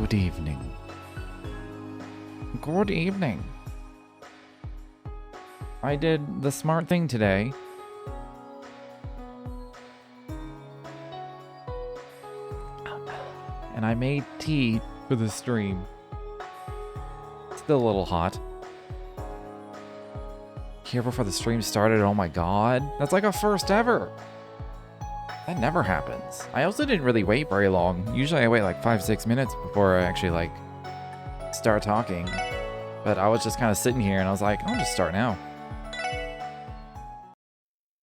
Good evening. Good evening. I did the smart thing today. And I made tea for the stream. Still a little hot. Here before the stream started, oh my god. That's like a first ever. That never happens. I also didn't really wait very long. Usually I wait like 5-6 minutes before I actually like start talking. But I was just kind of sitting here and I was like, I'll just start now.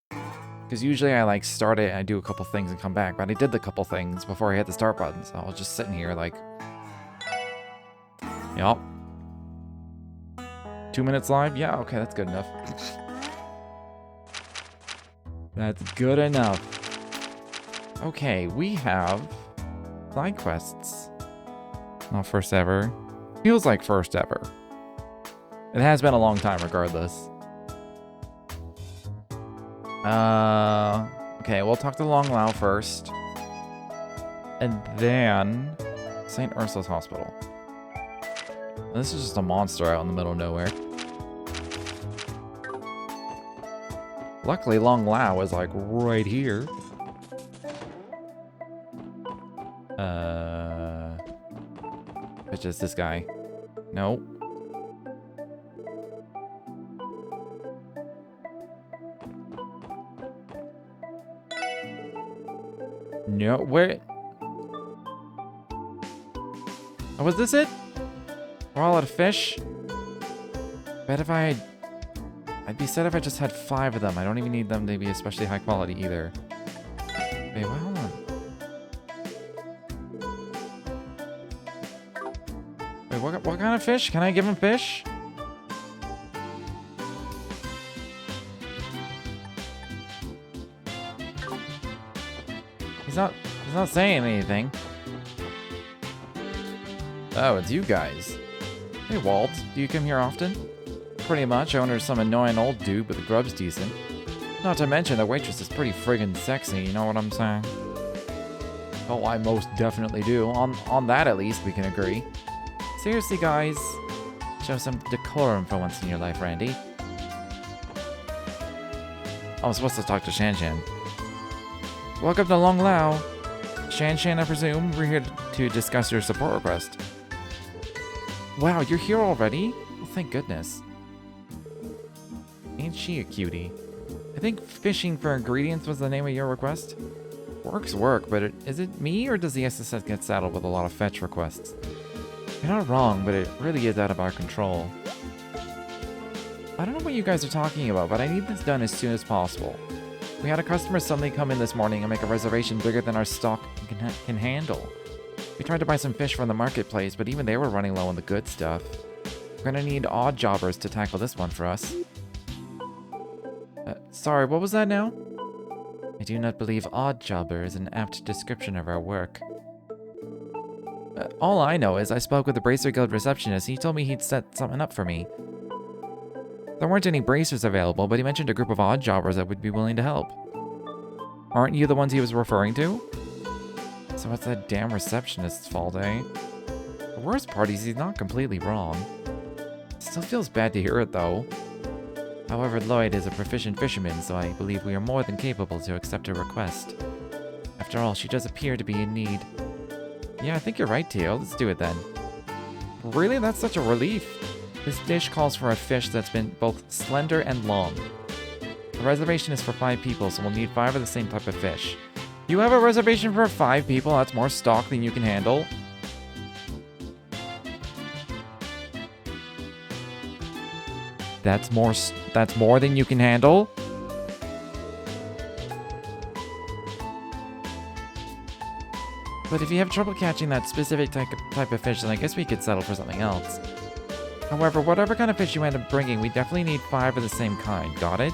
Because usually I like start it and I do a couple things and come back, but I did the couple things before I hit the start button, so I was just sitting here like, yup. 2 minutes live? Yeah, okay, that's good enough. That's good enough. Okay, we have side quests. Not first ever. Feels like first ever. It has been a long time regardless. Okay, we'll talk to Long Lao first. And then St. Ursula's Hospital. This is just a monster out in the middle of nowhere. Luckily, Long Lao is like right here. It's just this guy. Nope. No, where? Oh, was this it? We're all out of fish? Bet if I'd be sad if I just had 5 of them. I don't even need them to be especially high quality either. Wait, well, hold on. Wait, what kind of fish? Can I give him fish? He's not saying anything. Oh, it's you guys. Hey, Walt, do you come here often? Pretty much. Owner's some annoying old dude, but the grub's decent. Not to mention, the waitress is pretty friggin' sexy, you know what I'm saying? Oh, I most definitely do. On that, at least, we can agree. Seriously, guys. Show some decorum for once in your life, Randy. I'm supposed to talk to Shan Shan. Welcome to Long Lao. Shan Shan, I presume. We're here to discuss your support request. Wow, you're here already? Well, thank goodness. Ain't she a cutie? I think fishing for ingredients was the name of your request. Work's work, but is it me or does the SSS get saddled with a lot of fetch requests? You're not wrong, but it really is out of our control. I don't know what you guys are talking about, but I need this done as soon as possible. We had a customer suddenly come in this morning and make a reservation bigger than our stock can handle. We tried to buy some fish from the marketplace, but even they were running low on the good stuff. We're gonna need odd jobbers to tackle this one for us. Sorry, what was that now? I do not believe odd jobber is an apt description of our work. All I know is I spoke with the Bracer Guild receptionist. He told me he'd set something up for me. There weren't any bracers available, but he mentioned a group of odd jobbers that would be willing to help. Aren't you the ones he was referring to? So it's that damn receptionist's fault, eh? The worst part is he's not completely wrong. Still feels bad to hear it, though. However, Lloyd is a proficient fisherman, so I believe we are more than capable to accept her request. After all, she does appear to be in need. Yeah, I think you're right, Teal. Let's do it then. Really? That's such a relief. This dish calls for a fish that's been both slender and long. The reservation is for 5 people, so we'll need 5 of the same type of fish. You have a reservation for 5 people? That's more stock than you can handle. That's more than you can handle? But if you have trouble catching that specific type of fish, then I guess we could settle for something else. However, whatever kind of fish you end up bringing, we definitely need 5 of the same kind. Got it?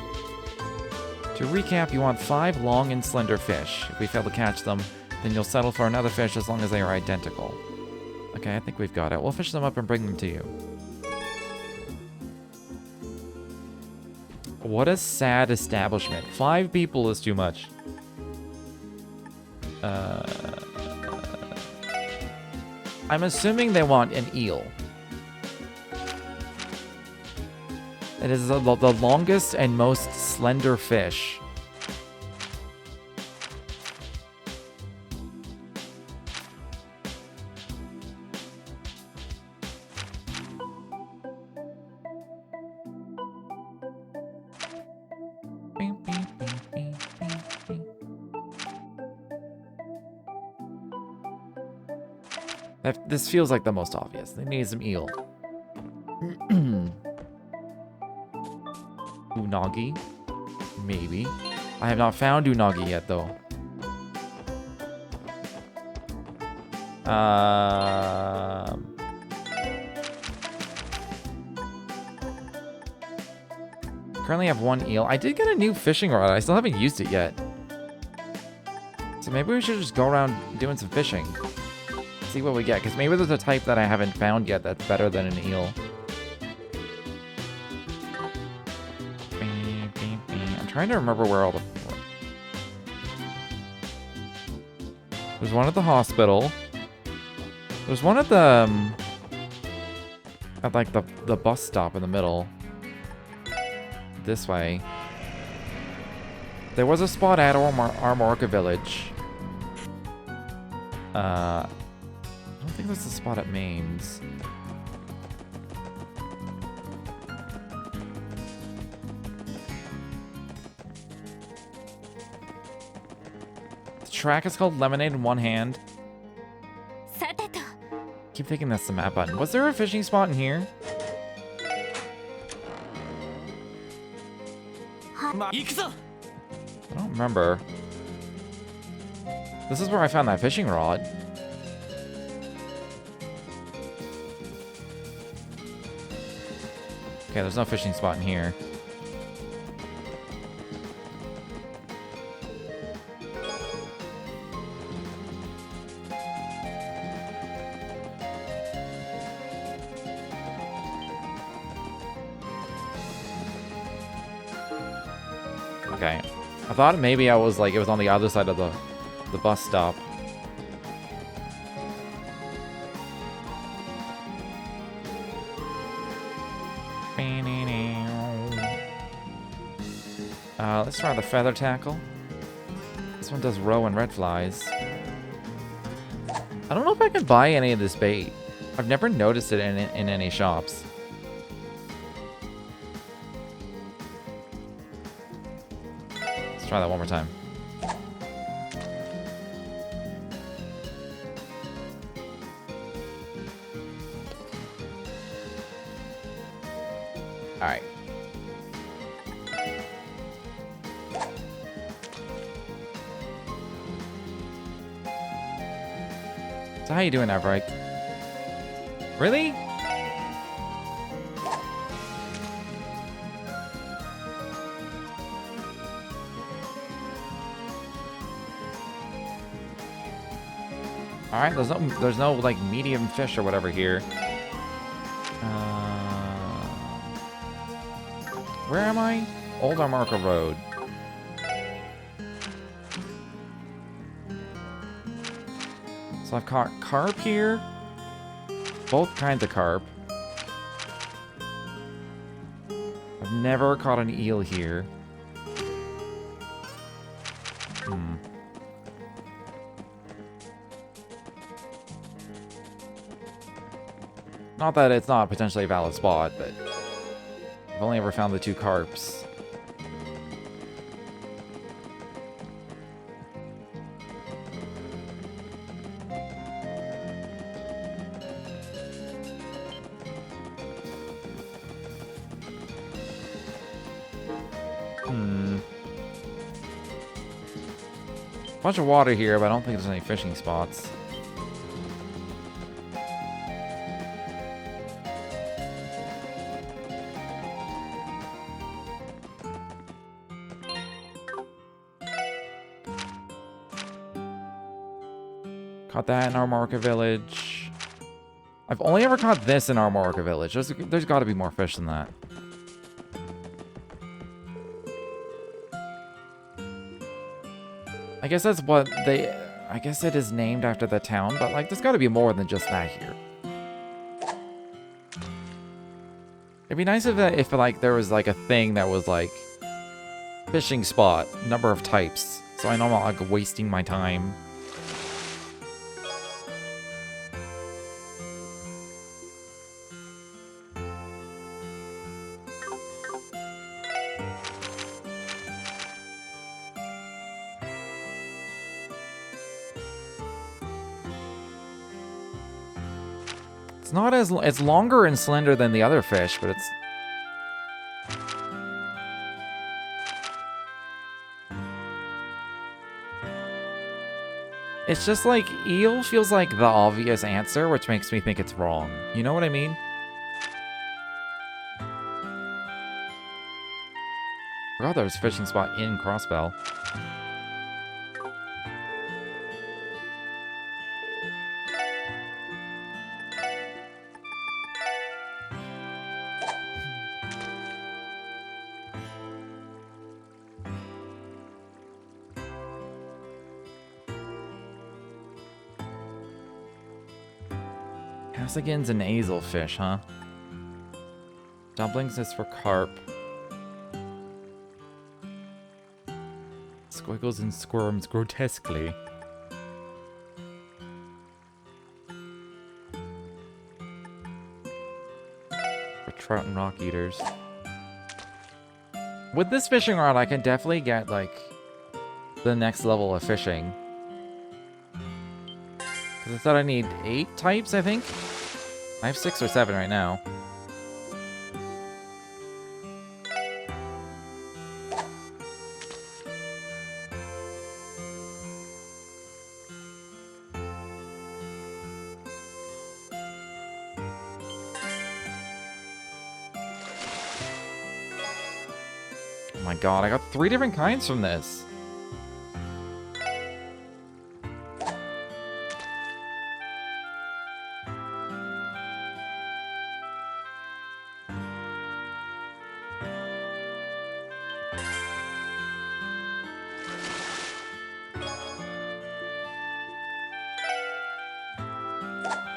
To recap, you want 5 long and slender fish. If we fail to catch them, then you'll settle for another fish as long as they are identical. Okay, I think we've got it. We'll fish them up and bring them to you. What a sad establishment. 5 people is too much. I'm assuming they want an eel. It is the longest and most slender fish. This feels like the most obvious. They need some eel. Unagi? Maybe. I have not found unagi yet, though. Currently have one eel. I did get a new fishing rod. I still haven't used it yet. So maybe we should just go around doing some fishing. See what we get, because maybe there's a type that I haven't found yet that's better than an eel. I'm trying to remember where all the... There's one at the hospital. There's one at the... at like the bus stop in the middle. This way. There was a spot at Armorica Village. I don't think that's the spot at Mames. The track is called Lemonade in One Hand. Keep thinking that's the map button. Was there a fishing spot in here? I don't remember. This is where I found that fishing rod. Okay, there's no fishing spot in here. Okay. I thought maybe I was like, it was on the other side of the bus stop. Let's try the feather tackle. This one does roe and red flies. I don't know if I can buy any of this bait. I've never noticed it in any shops. Let's try that one more time. Alright. So how you doing, Everike? Really? Alright, there's no like medium fish or whatever here. Where am I? Old Armorica Road. So I've caught carp here. Both kinds of carp. I've never caught an eel here. Not that it's not potentially a valid spot, but I've only ever found the two carps. Bunch of water here, but I don't think there's any fishing spots. Caught that in Armorica Village. I've only ever caught this in Armorica Village. There's got to be more fish than that. I guess that's what they... I guess it is named after the town, but like, there's gotta be more than just that here. It'd be nice if like, there was like a thing that was like, fishing spot, number of types, so I know I'm not like wasting my time. It's not as, it's longer and slender than the other fish, but it's... It's just like, eel feels like the obvious answer, which makes me think it's wrong. You know what I mean? I forgot there was a fishing spot in Crossbell. Cassigans and azelfish, huh? Dumplings is for carp. Squiggles and squirms grotesquely. For trout and rock eaters. With this fishing rod, I can definitely get, like, the next level of fishing. Because I thought I need 8 types, I think? I have 6 or 7 right now. Oh my god, I got 3 different kinds from this.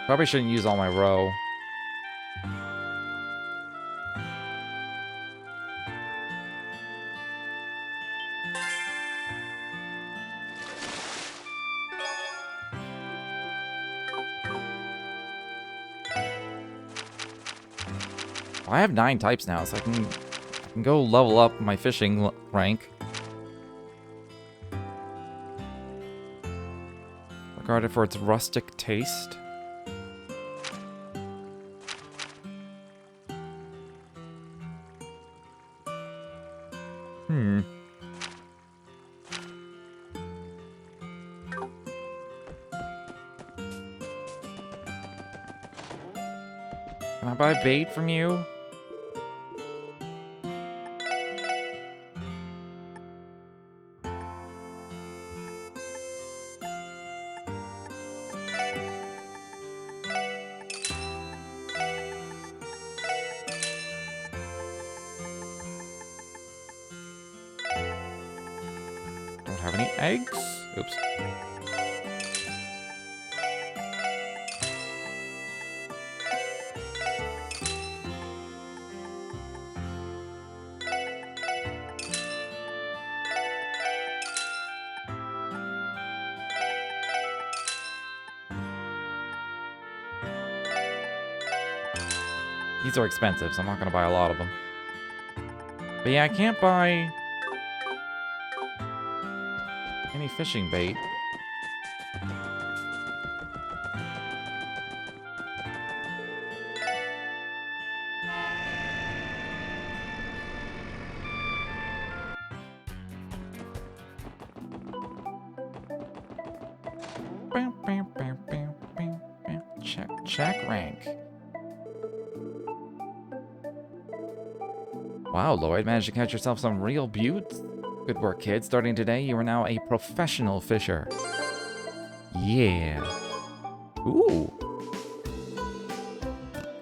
Probably shouldn't use all my roe. I have 9 types now, so I can go level up my fishing rank. Regarded for its rustic taste. Can I buy bait from you? Don't have any eggs? Oops. These are expensive, so I'm not going to buy a lot of them. But yeah, I can't buy any fishing bait. Check rank. Wow, Lloyd, managed to catch yourself some real buttes. Good work, kid. Starting today, you are now a professional fisher. Yeah. Ooh.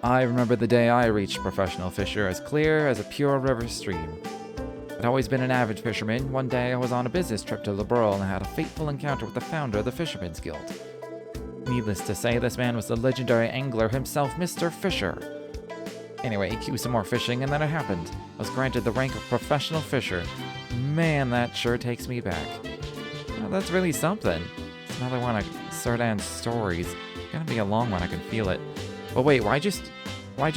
I remember the day I reached professional fisher, as clear as a pure river stream. I'd always been an avid fisherman. One day I was on a business trip to Liberal and I had a fateful encounter with the founder of the Fisherman's Guild. Needless to say, this man was the legendary angler himself, Mr. Fisher. Anyway, he queued some more fishing and then it happened. I was granted the rank of professional fisher. Man, that sure takes me back. Well, that's really something. It's another one of Sardan's stories. It's gonna be a long one, I can feel it. But wait, why'd you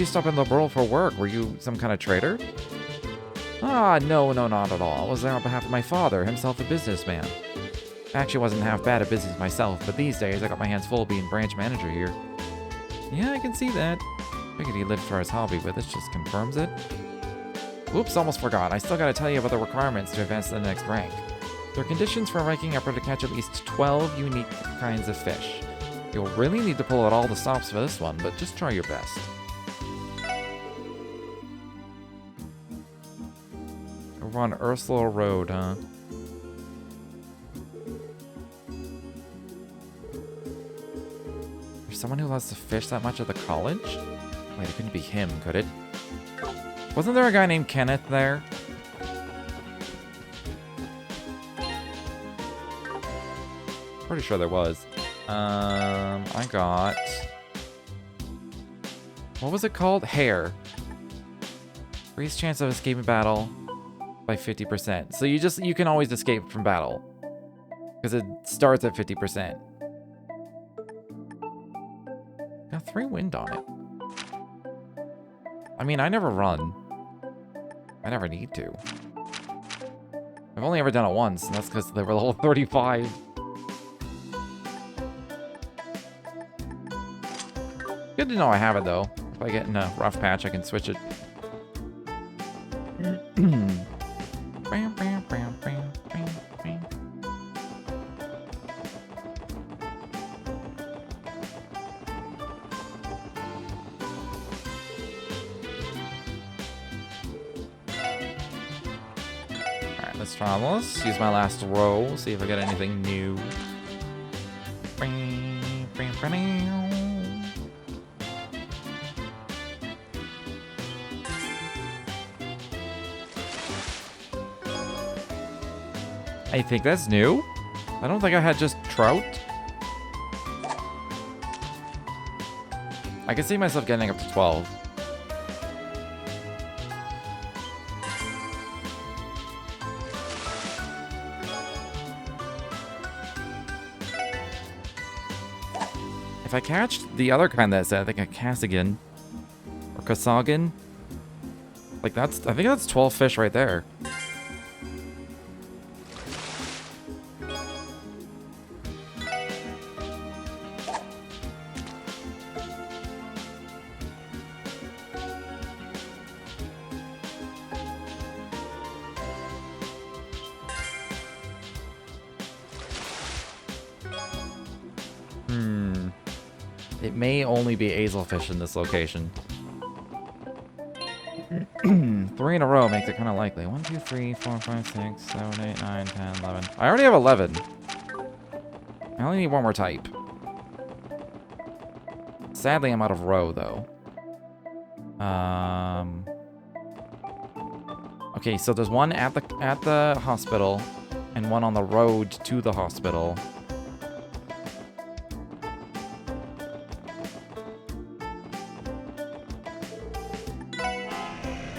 stop in Liberal for work? Were you some kind of trader? Ah, no, not at all. I was there on behalf of my father, himself a businessman. I actually wasn't half bad at business myself, but these days I got my hands full being branch manager here. Yeah, I can see that. Figured he lived for his hobby, but this just confirms it. Whoops, almost forgot. I still gotta tell you about the requirements to advance to the next rank. Their conditions for ranking up are to catch at least 12 unique kinds of fish. You'll really need to pull out all the stops for this one, but just try your best. We're on Ursula Road, huh? There's someone who loves to fish that much at the college? Wait, it couldn't be him, could it? Wasn't there a guy named Kenneth there? Pretty sure there was. I got... What was it called? Hair. Increase chance of escaping battle by 50%. So you can always escape from battle. Because it starts at 50%. Got 3 wind on it. I mean, I never run. I never need to. I've only ever done it once, and that's because they were level 35. Good to know I have it, though. If I get in a rough patch, I can switch it. Alright, let's try this. Use my last roll, see if I get anything new. I think that's new. I don't think I had just trout. I can see myself getting up to 12. If I catch the other kind that said, I think a Cassigan or Kasagan, like I think that's 12 fish right there. It may only be Azelfish in this location. 3 in a row makes it kind of likely. 1, 2, 3, 4, 5, 6, 7, 8, 9, 10, 11. I already have 11. I only need one more type. Sadly, I'm out of row, though. Okay, so there's one at the hospital and one on the road to the hospital.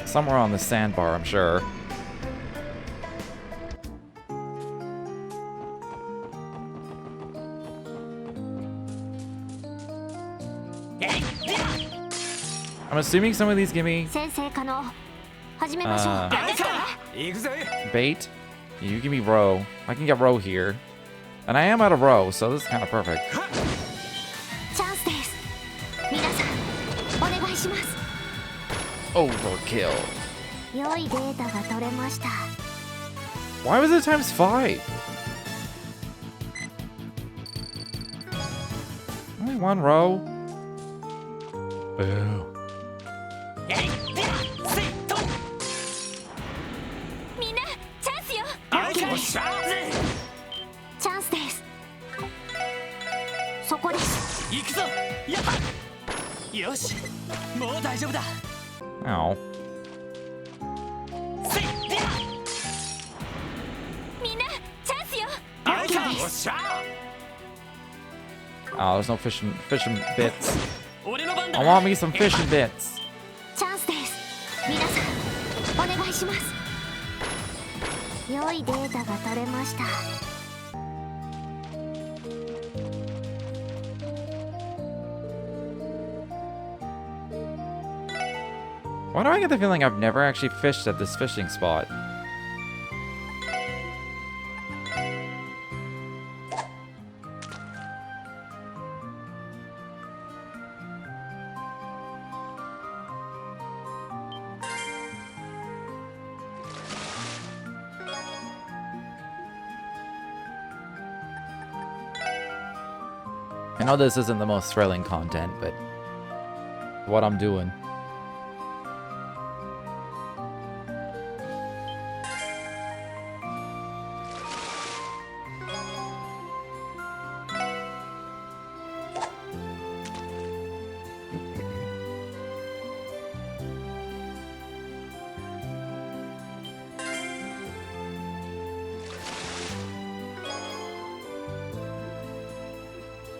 Somewhere on the sandbar, I'm sure. I'm assuming some of these give me bait. You give me row. I can get row here. And I am out of row, so this is kind of perfect. Overkill. Why was it times 5? Only one row? Boo. Ow. Oh, there's no fishing bits. I want me some fishing bits. チャンスです。皆さん、お願いします。良いデータが取れました。Why do I get the feeling I've never actually fished at this fishing spot? I know this isn't the most thrilling content, but what I'm doing.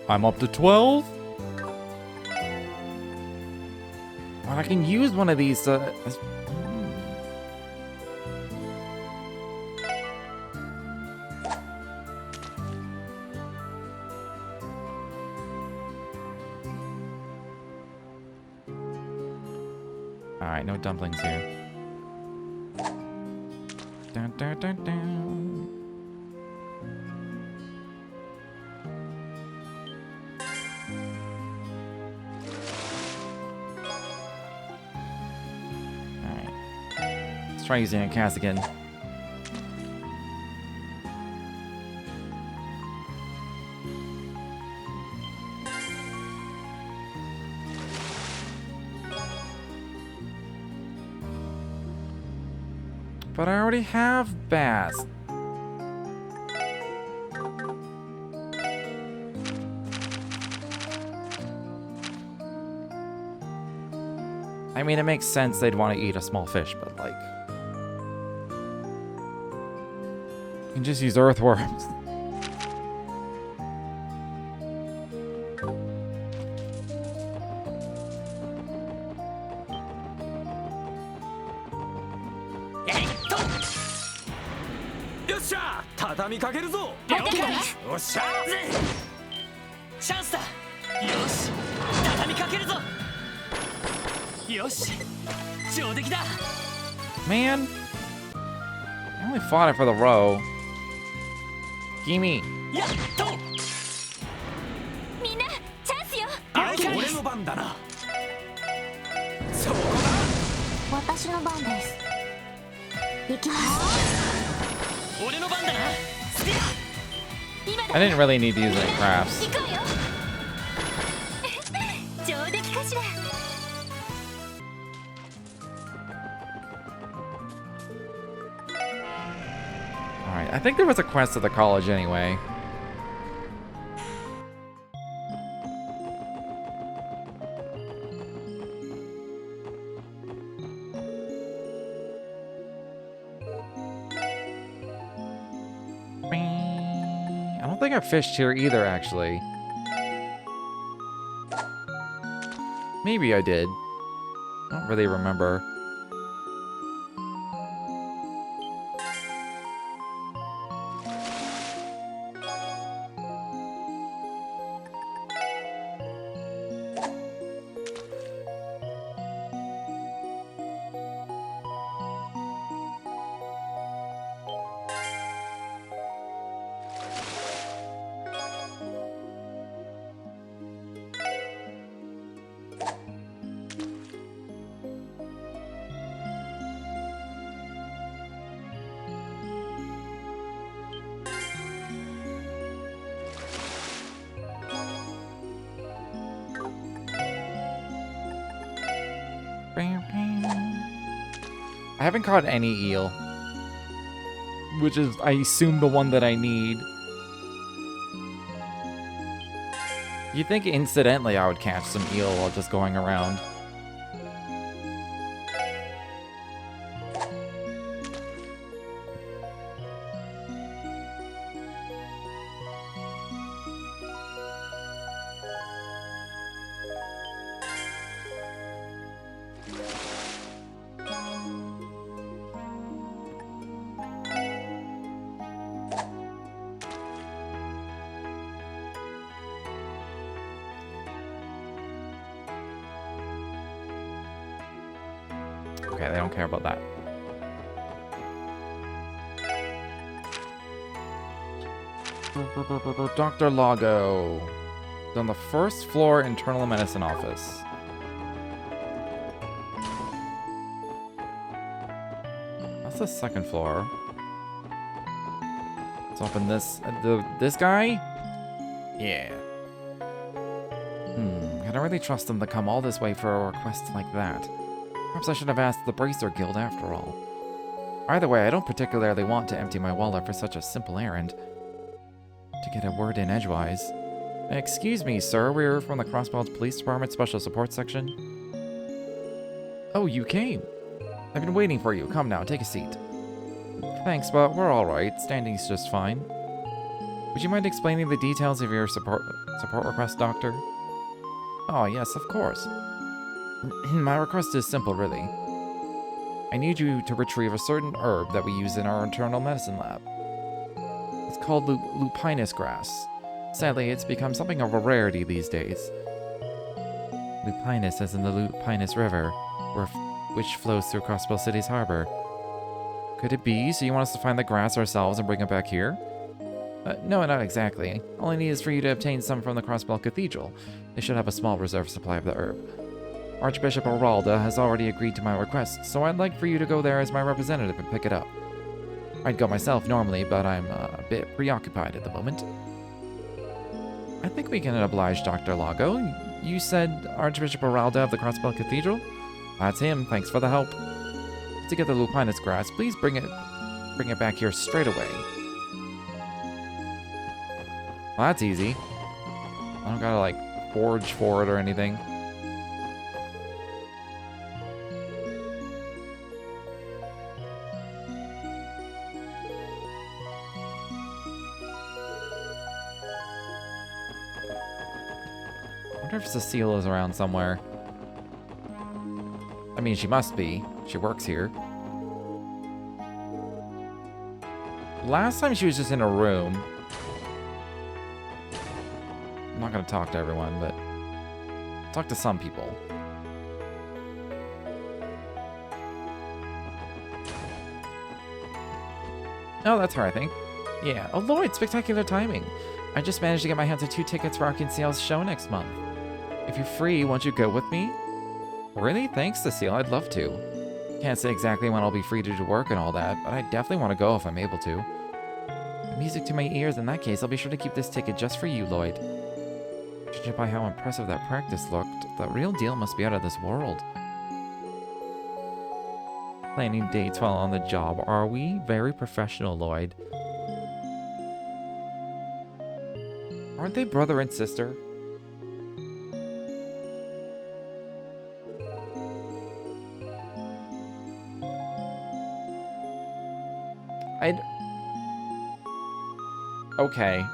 I'm up to 12? Well, I can use one of these Alright, no dumplings here. Dun, dun, dun, dun. Try using a cast again. But I already have bass. I mean, it makes sense they'd want to eat a small fish, but like... You can just use earthworms. Man, I only fought it for the row. Gimme. I didn't really need to use any crafts. Alright, I think there was a quest at the college anyway. I don't think I fished here either, actually. Maybe I did. I don't really remember. I haven't caught any eel, which is, I assume, the one that I need. You'd think incidentally I would catch some eel while just going around. Okay, they don't care about that. Dr. Lago. It's on the first floor internal medicine office. That's the second floor. Let's open this. This guy? Yeah. I don't really trust them to come all this way for a request like that. Perhaps I should have asked the Bracer Guild after all. Either way, I don't particularly want to empty my wallet for such a simple errand. To get a word in edgewise. Excuse me, sir. We're from the Crossbell Police Department Special Support Section. Oh, you came. I've been waiting for you. Come now, take a seat. Thanks, but we're alright. Standing's just fine. Would you mind explaining the details of your support request, Doctor? Oh, yes, of course. My request is simple, really. I need you to retrieve a certain herb that we use in our internal medicine lab. It's called lupinus grass. Sadly, it's become something of a rarity these days. Lupinus as in the Lupinus River, which flows through Crossbell City's harbor. Could it be so you want us to find the grass ourselves and bring it back here? No, not exactly. All I need is for you to obtain some from the Crossbell Cathedral. They should have a small reserve supply of the herb. Archbishop Oralda has already agreed to my request, so I'd like for you to go there as my representative and pick it up. I'd go myself normally, but I'm a bit preoccupied at the moment. I think we can oblige Dr. Lago. You said Archbishop Oralda of the Crossbell Cathedral? That's him, thanks for the help. To get the lupinus grass, please bring it back here straight away. Well, that's easy. I don't gotta, like, forge for it or anything. I wonder if Cecile is around somewhere. I mean, she must be. She works here. Last time she was just in a room. I'm not gonna talk to everyone, but talk to some people. Oh, that's her, I think. Yeah. Oh, Lloyd, spectacular timing. I just managed to get my hands on 2 tickets for Arkansas's show next month. If you're free, won't you go with me? Really? Thanks, Cecile. I'd love to. Can't say exactly when I'll be free to do work and all that, but I definitely want to go if I'm able to. Music to my ears. In that case, I'll be sure to keep this ticket just for you, Lloyd. Judging by how impressive that practice looked, the real deal must be out of this world. Planning dates while on the job. Are we? Very professional, Lloyd. Aren't they brother and sister? Okay.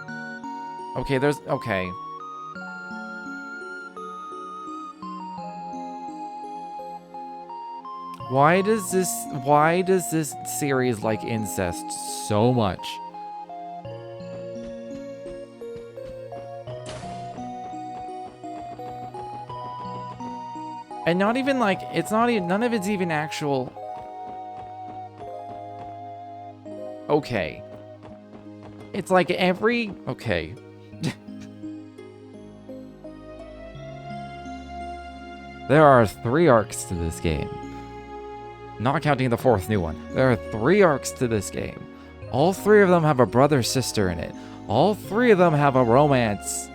Okay, there's... Okay. Why does this series like incest so much? And not even like, it's not even, none of it's even actual. Okay. It's like every, okay. There are 3 arcs to this game. Not counting the 4th new one. There are 3 arcs to this game. All 3 of them have a brother-sister in it. All 3 of them have a romance.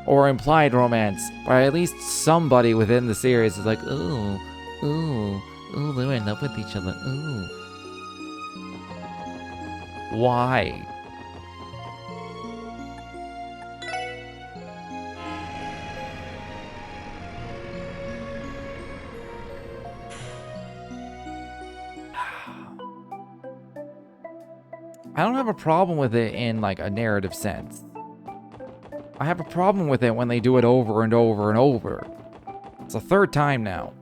Or implied romance. By at least somebody within the series is like, ooh, ooh, ooh, they're in love with each other, ooh. Why? I don't have a problem with it in like a narrative sense. I have a problem with it when they do it over and over and over. It's the 3rd time now.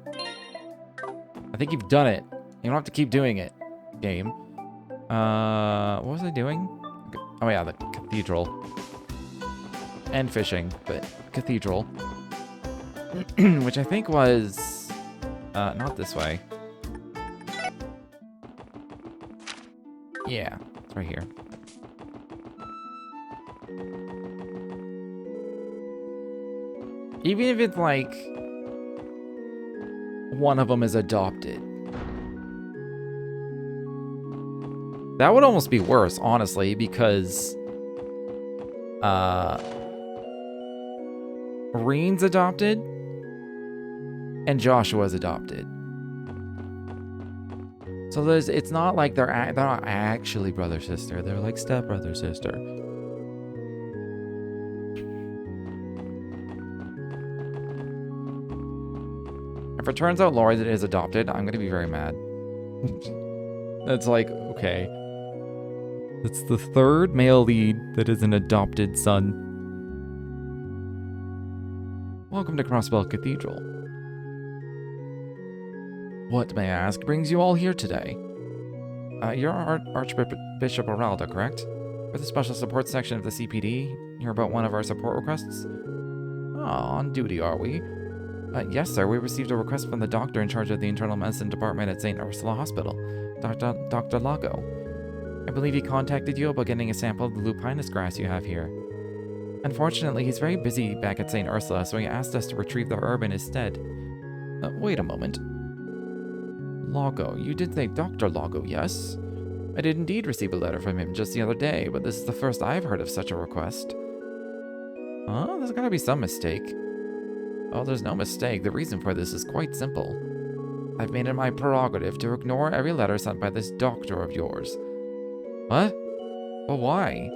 I think you've done it. You don't have to keep doing it, game. What was I doing? Oh yeah, the cathedral. And fishing, but cathedral. Which I think was... not this way. Yeah, it's right here. Even if it's like one of them is adopted. That would almost be worse, honestly, because Reen's adopted and Joshua's adopted. So it's not like they're not actually brother sister. They're like step brother sister. If it turns out Lori is adopted, I'm gonna be very mad. That's like, okay. That's the third male lead that is an adopted son. Welcome to Crossbell Cathedral. What, may I ask, brings you all here today? You're Archbishop Oralda, correct? We're the Special Support Section of the CPD. You're about one of our support requests? Oh, on duty, are we? Yes, sir. We received a request from the doctor in charge of the Internal Medicine Department at St. Ursula Hospital, Dr. Lago. I believe he contacted you about getting a sample of the lupinus grass you have here. Unfortunately, he's very busy back at St. Ursula, so he asked us to retrieve the herb in his stead. Wait a moment. Lago, you did say Dr. Lago, yes? I did indeed receive a letter from him just the other day, but this is the first I've heard of such a request. Huh? There's gotta be some mistake. Oh, there's no mistake. The reason for this is quite simple. I've made it my prerogative to ignore every letter sent by this doctor of yours. What? Well, why?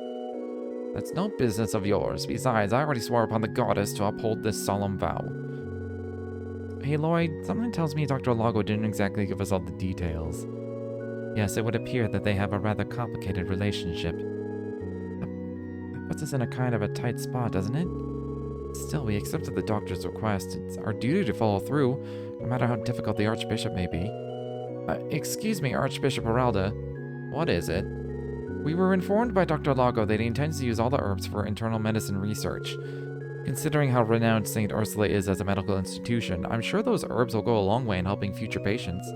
That's no business of yours. Besides, I already swore upon the goddess to uphold this solemn vow. Hey, Lloyd, something tells me Dr. Lago didn't exactly give us all the details. Yes, it would appear that they have a rather complicated relationship. That puts us in a kind of a tight spot, doesn't it? Still, we accepted the doctor's request. It's our duty to follow through, no matter how difficult the Archbishop may be. Excuse me, Archbishop Oralda. What is it? We were informed by Dr. Lago that he intends to use all the herbs for internal medicine research. Considering how renowned St. Ursula is as a medical institution, I'm sure those herbs will go a long way in helping future patients.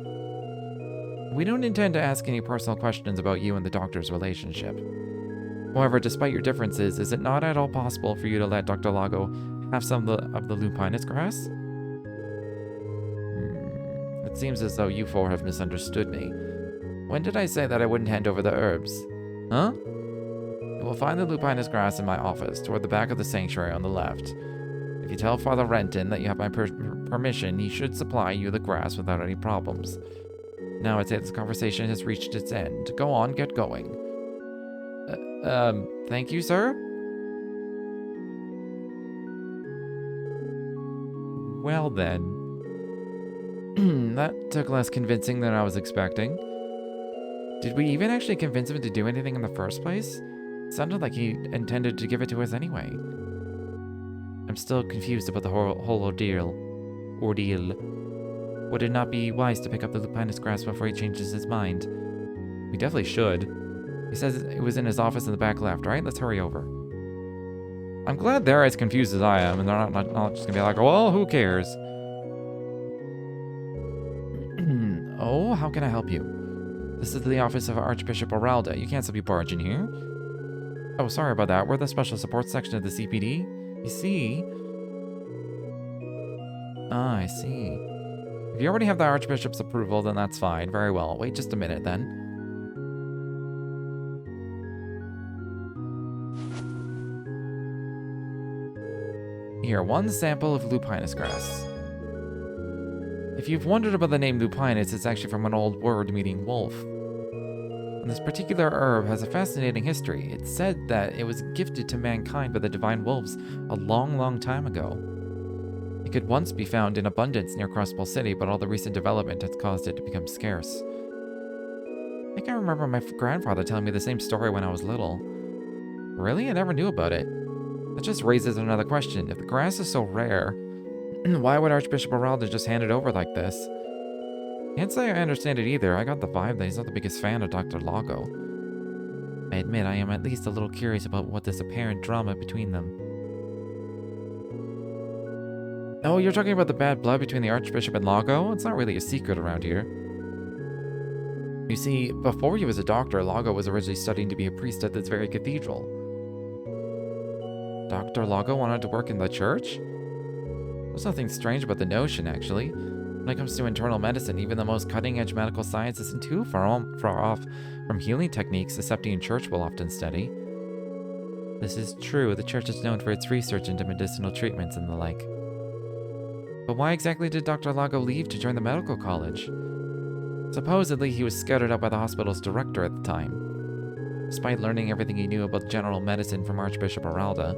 We don't intend to ask any personal questions about you and the doctor's relationship. However, despite your differences, is it not at all possible for you to let Dr. Lago have some of the lupinus grass? It seems as though you four have misunderstood me. When did I say that I wouldn't hand over the herbs? Huh? You will find the lupinus grass in my office, toward the back of the sanctuary on the left. If you tell Father Renton that you have my permission, he should supply you the grass without any problems. Now I'd say this conversation has reached its end. Go on, get going. Thank you, sir? Well then. That took less convincing than I was expecting. Did we even actually convince him to do anything in the first place? It sounded like he intended to give it to us anyway. I'm still confused about the whole ordeal. Would it not be wise to pick up the lupinus grass before he changes his mind? We definitely should. He says it was in his office in the back left, right? Let's hurry over. I'm glad they're as confused as I am, and they're not just gonna be like, well, who cares? Oh, how can I help you? This is the office of Archbishop Oralda. You can't simply barge in here. Oh, sorry about that. We're the special support section of the CPD. You see? Ah, I see. If you already have the Archbishop's approval, then that's fine. Very well. Wait just a minute, then. Here, one sample of lupinus grass. If you've wondered about the name lupinus, it's actually from an old word meaning wolf. And this particular herb has a fascinating history. It's said that it was gifted to mankind by the divine wolves a long, long time ago. It could once be found in abundance near Crossbell City, but all the recent development has caused it to become scarce. I think I remember my grandfather telling me the same story when I was little. Really? I never knew about it. That just raises another question. If the grass is so rare, why would Archbishop Oralda just hand it over like this? Can't say I understand it either. I got the vibe that he's not the biggest fan of Dr. Lago. I admit I am at least a little curious about what this apparent drama between them. Oh, you're talking about the bad blood between the Archbishop and Lago? It's not really a secret around here. You see, before he was a doctor, Lago was originally studying to be a priest at this very cathedral. Dr. Lago wanted to work in the church? There's nothing strange about the notion, actually. When it comes to internal medicine, even the most cutting-edge medical science isn't too far off from healing techniques the Septian Church will often study. This is true, the church is known for its research into medicinal treatments and the like. But why exactly did Dr. Lago leave to join the medical college? Supposedly, he was scouted out by the hospital's director at the time. Despite learning everything he knew about general medicine from Archbishop Aralda,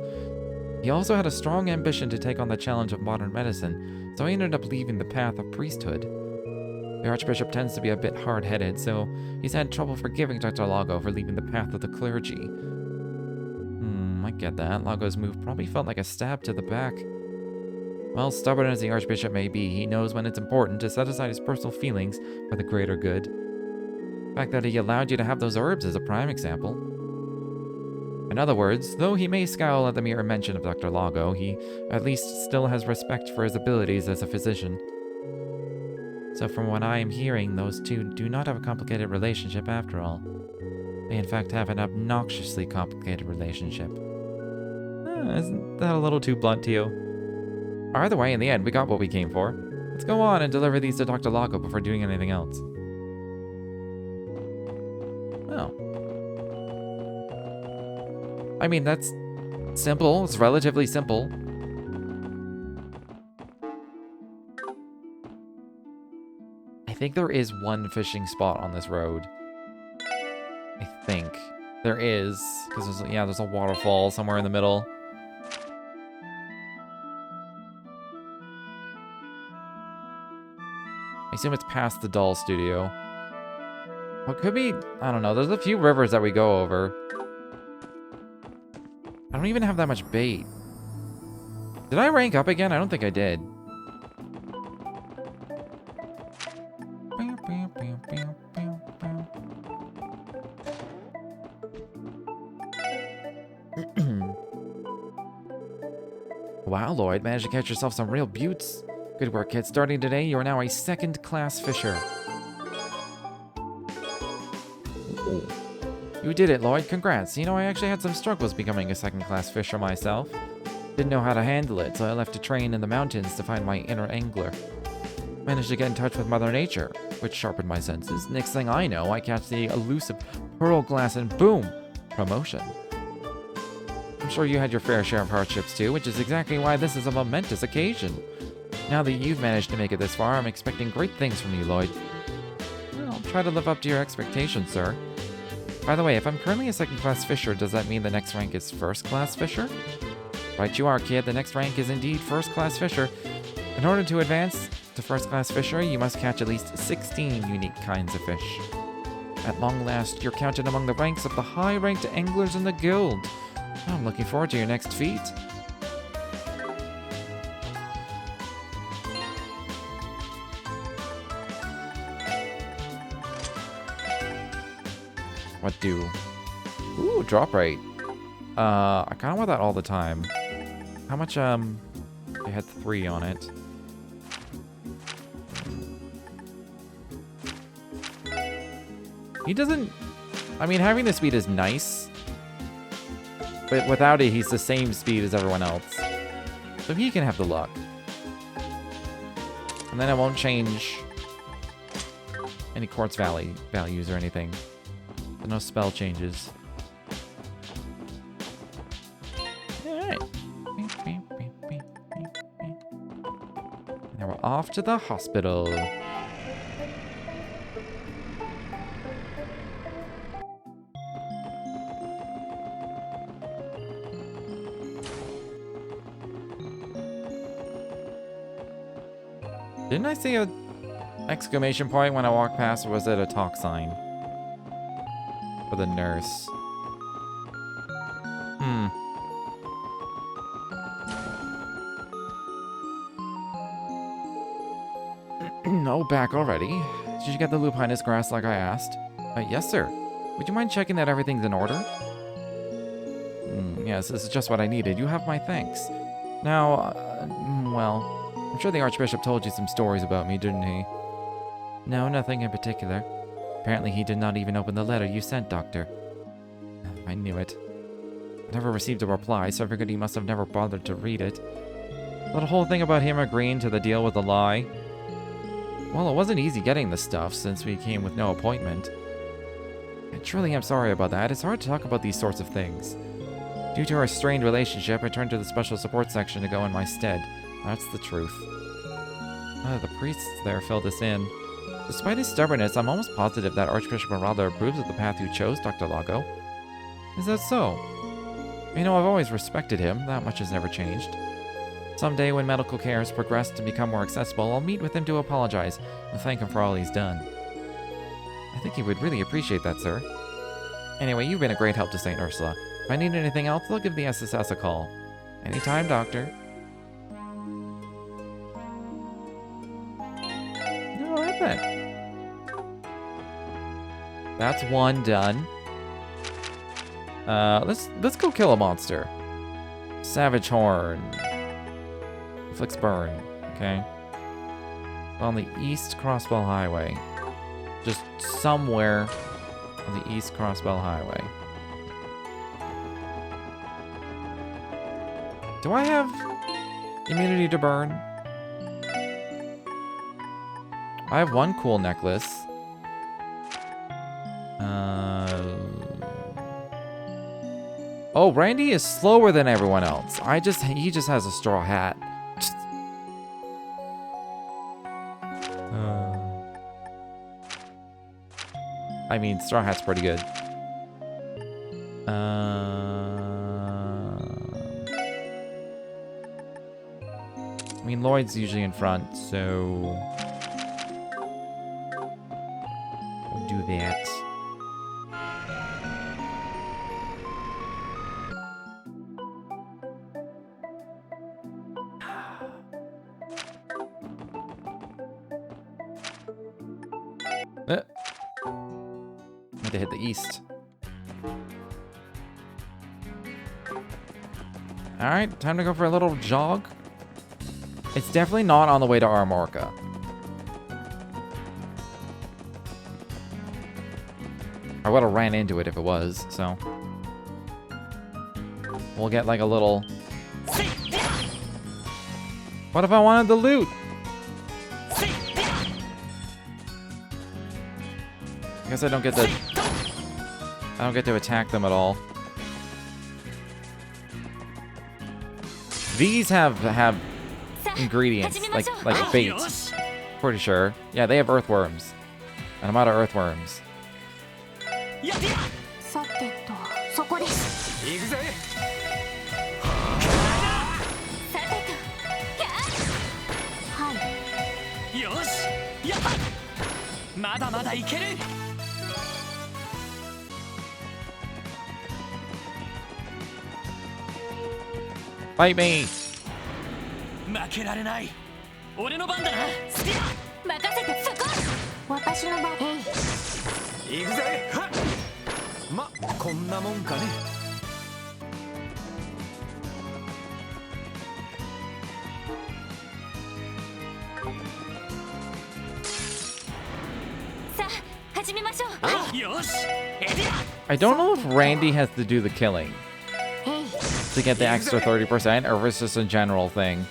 he also had a strong ambition to take on the challenge of modern medicine, so he ended up leaving the path of priesthood. The Archbishop tends to be a bit hard-headed, so he's had trouble forgiving Dr. Lago for leaving the path of the clergy. I get that. Lago's move probably felt like a stab to the back. Well, stubborn as the Archbishop may be, he knows when it's important to set aside his personal feelings for the greater good. The fact that he allowed you to have those herbs is a prime example. In other words, though he may scowl at the mere mention of Dr. Lago, he at least still has respect for his abilities as a physician. So from what I am hearing, those two do not have a complicated relationship after all. They in fact have an obnoxiously complicated relationship. Isn't that a little too blunt to you? Either way, in the end, we got what we came for. Let's go on and deliver these to Dr. Lago before doing anything else. Oh. I mean, that's simple. It's relatively simple. I think there is one fishing spot on this road. I think. There is. Because there's a waterfall somewhere in the middle. I assume it's past the doll studio. Well, it could be, I don't know, there's a few rivers that we go over. I don't even have that much bait. Did I rank up again? I don't think I did. Wow, Lloyd, managed to catch yourself some real buttes. Good work, kid. Starting today, you are now a second-class fisher. Ooh. You did it, Lloyd. Congrats. You know, I actually had some struggles becoming a second-class fisher myself. Didn't know how to handle it, so I left to train in the mountains to find my inner angler. Managed to get in touch with Mother Nature, which sharpened my senses. Next thing I know, I catch the elusive pearl glass and boom! Promotion. I'm sure you had your fair share of hardships too, which is exactly why this is a momentous occasion. Now that you've managed to make it this far, I'm expecting great things from you, Lloyd. Well, I'll try to live up to your expectations, sir. By the way, if I'm currently a second-class fisher, does that mean the next rank is first-class fisher? Right you are, kid. The next rank is indeed first-class fisher. In order to advance to first-class fisher, you must catch at least 16 unique kinds of fish. At long last, you're counted among the ranks of the high-ranked anglers in the guild. I'm looking forward to your next feat. What do? Ooh, drop rate. I kind of want that all the time. How much, I had 3 on it. He doesn't... I mean, having the speed is nice. But without it, he's the same speed as everyone else. So he can have the luck. And then it won't change any quartz values or anything. So no spell changes. Alright. Now we're off to the hospital. Didn't I see a exclamation point when I walked past, or was it a talk sign? For the nurse. Oh, back already? Did you get the lupinus grass like I asked? Yes, sir. Would you mind checking that everything's in order? Yes, this is just what I needed. You have my thanks. Now, well... I'm sure the Archbishop told you some stories about me, didn't he? No, nothing in particular. Apparently he did not even open the letter you sent, Doctor. I knew it. I never received a reply, so I figured he must have never bothered to read it. That whole thing about him agreeing to the deal with the lie. Well, it wasn't easy getting the stuff since we came with no appointment. I truly am sorry about that. It's hard to talk about these sorts of things. Due to our strained relationship, I turned to the special support section to go in my stead. That's the truth. The priests there filled us in. Despite his stubbornness, I'm almost positive that Archbishop Maraldo approves of the path you chose, Dr. Lago. Is that so? You know, I've always respected him. That much has never changed. Someday, when medical care has progressed and become more accessible, I'll meet with him to apologize and thank him for all he's done. I think he would really appreciate that, sir. Anyway, you've been a great help to St. Ursula. If I need anything else, I'll give the SSS a call. Anytime, Doctor. Alright then. That's one done. Let's go kill a monster. Savage Horn. Inflicts burn. Okay. On the East Crossbell Highway. Just somewhere on the East Crossbell Highway. Do I have immunity to burn? I have one cool necklace. Oh, Randy is slower than everyone else. He just has a straw hat. I mean, straw hat's pretty good. I mean, Lloyd's usually in front, so we'll do that. Need to hit the east. Alright, time to go for a little jog. It's definitely not on the way to Armorca. I would have ran into it if it was, so. We'll get like a little... What if I wanted the loot? I guess I don't get to attack them at all. These have ingredients like bait. Pretty sure. Yeah, they have earthworms. And I'm out of earthworms. Fight me! I don't know if Randy has to do the killing to get the extra 30%, or if it's just a general thing.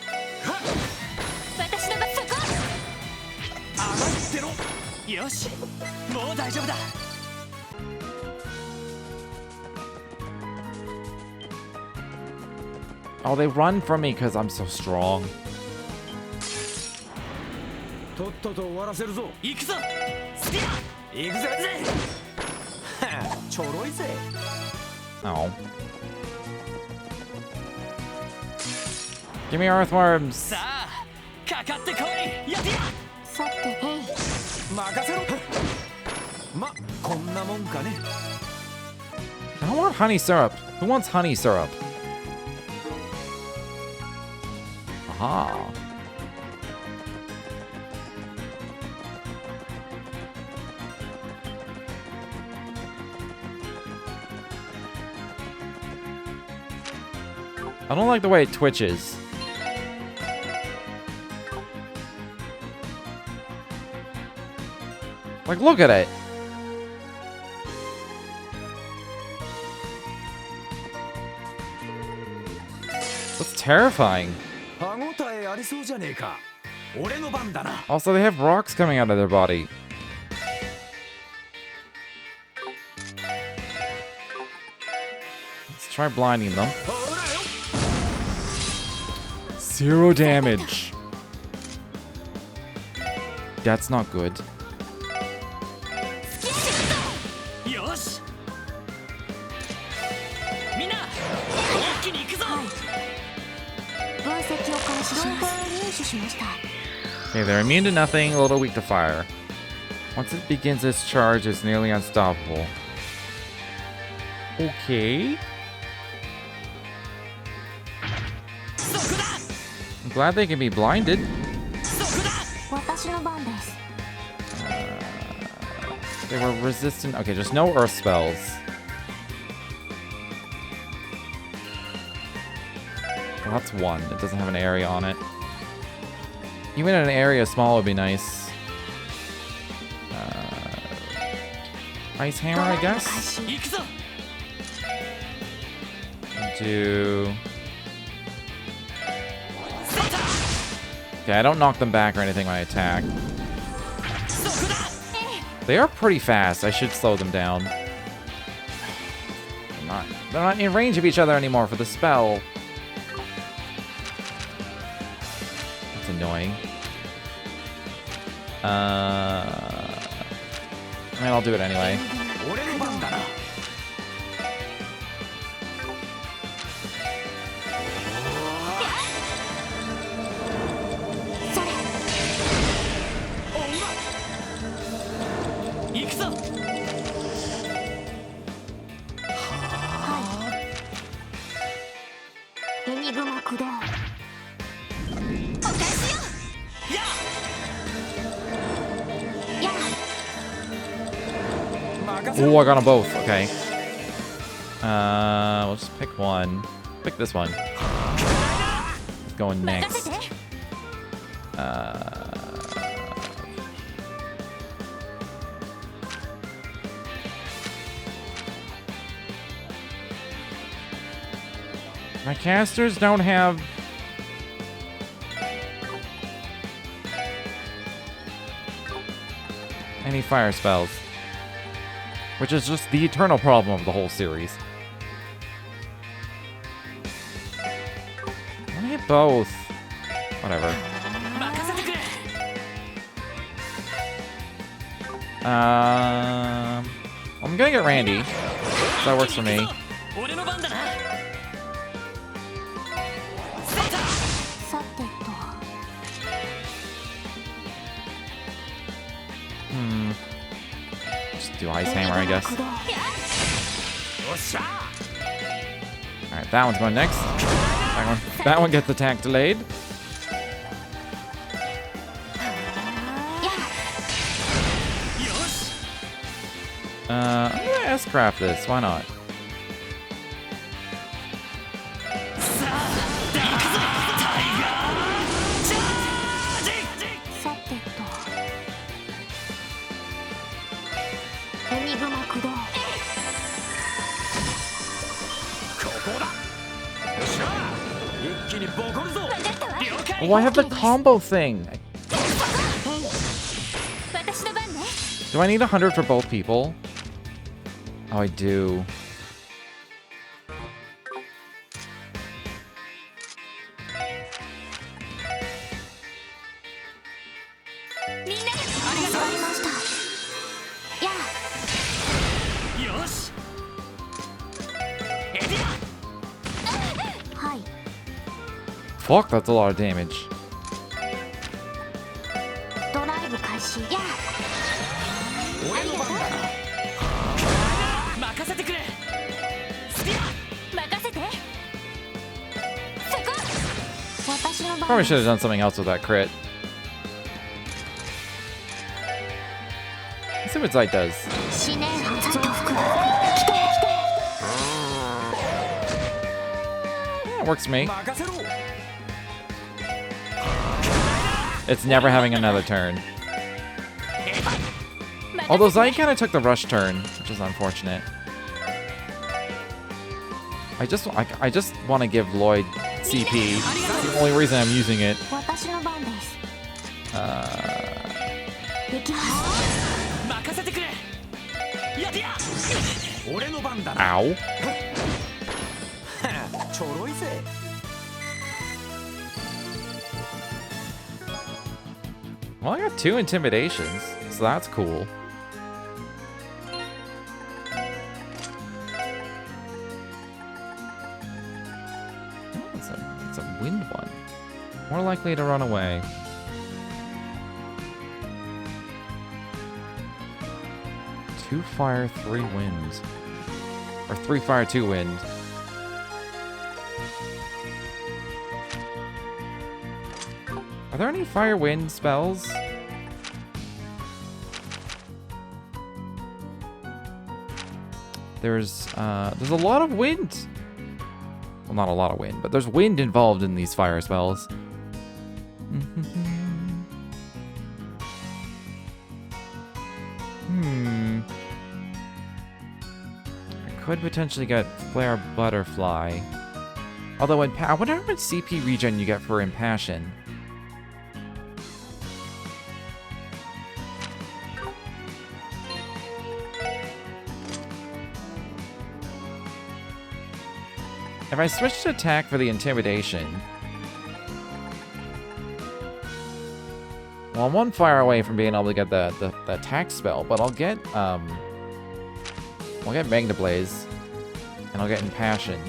Oh, they run from me because I'm so strong. Oh. Give me earthworms. I don't want honey syrup. Who wants honey syrup? Aha. I don't like the way it twitches. Like, look at it. terrifying. Also, they have rocks coming out of their body. Let's try blinding them. 0 damage. That's not good. Okay, they're immune to nothing, a little weak to fire. Once it begins its charge, it's nearly unstoppable. Okay. I'm glad they can be blinded. They were resistant. Okay, just no earth spells. Well, that's one. It doesn't have an area on it. Even an area small would be nice. Ice hammer, I guess? Do... Okay, I don't knock them back or anything when I attack. They are pretty fast. I should slow them down. They're not in range of each other anymore for the spell. That's annoying. I mean, I'll do it anyway. Ooh, I got them both. Okay. We'll just pick one. Pick this one. It's going next. My casters don't have... any fire spells. Which is just the eternal problem of the whole series. I want to hit both. Whatever. I'm gonna get Randy. So that works for me. Do Ice Hammer, I guess. Alright, that one's going next. That one gets attack delayed. I'm gonna S-craft this, why not? Oh, I have the combo thing. Do I need 100 for both people? Oh, I do. Fuck, that's a lot of damage. Probably should have done something else with that crit. Let's see what Zeit does. Yeah, it works for me. It's never having another turn. Although Zeit kind of took the rush turn, which is unfortunate. I just want to give Lloyd CP. That's the only reason I'm using it. 私の番です。行きます。任せてくれ。やってや。俺の番だな。Ow. ちょろいぜ。Well, I got 2 intimidations, so that's cool. It's a wind one. More likely to run away. Two fire, 3 wind. Or 3 fire, 2 wind. Are there any fire wind spells? There's a lot of wind. Well, not a lot of wind, but there's wind involved in these fire spells. I could potentially get Flare Butterfly. Although, I wonder how much CP regen you get for Impassion. If I switch to attack for the intimidation, well, I'm 1 fire away from being able to get the attack spell, but I'll get Magna Blaze, and I'll get Impassion.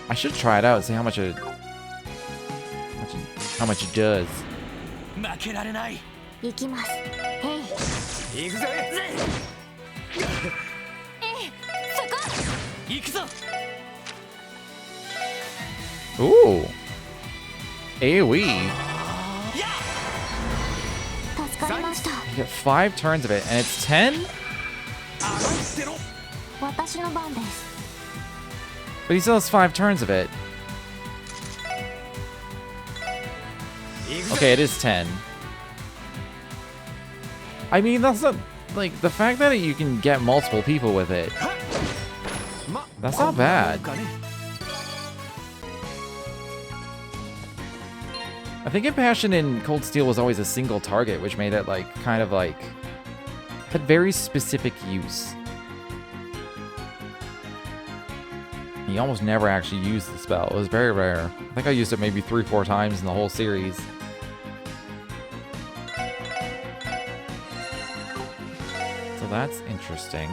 I should try it out, see how much it does. 負けられない。行きます。へい。行くぜ。Ooh. AoE. You get 5 turns of it, and it's 10? But he still has 5 turns of it. Okay, it is 10. I mean, that's not... Like, the fact that you can get multiple people with it... That's not bad. I think Impassion in Cold Steel was always a single target, which made it, like, kind of, like... had very specific use. You almost never actually used the spell. It was very rare. I think I used it maybe 3-4 times in the whole series. So that's interesting.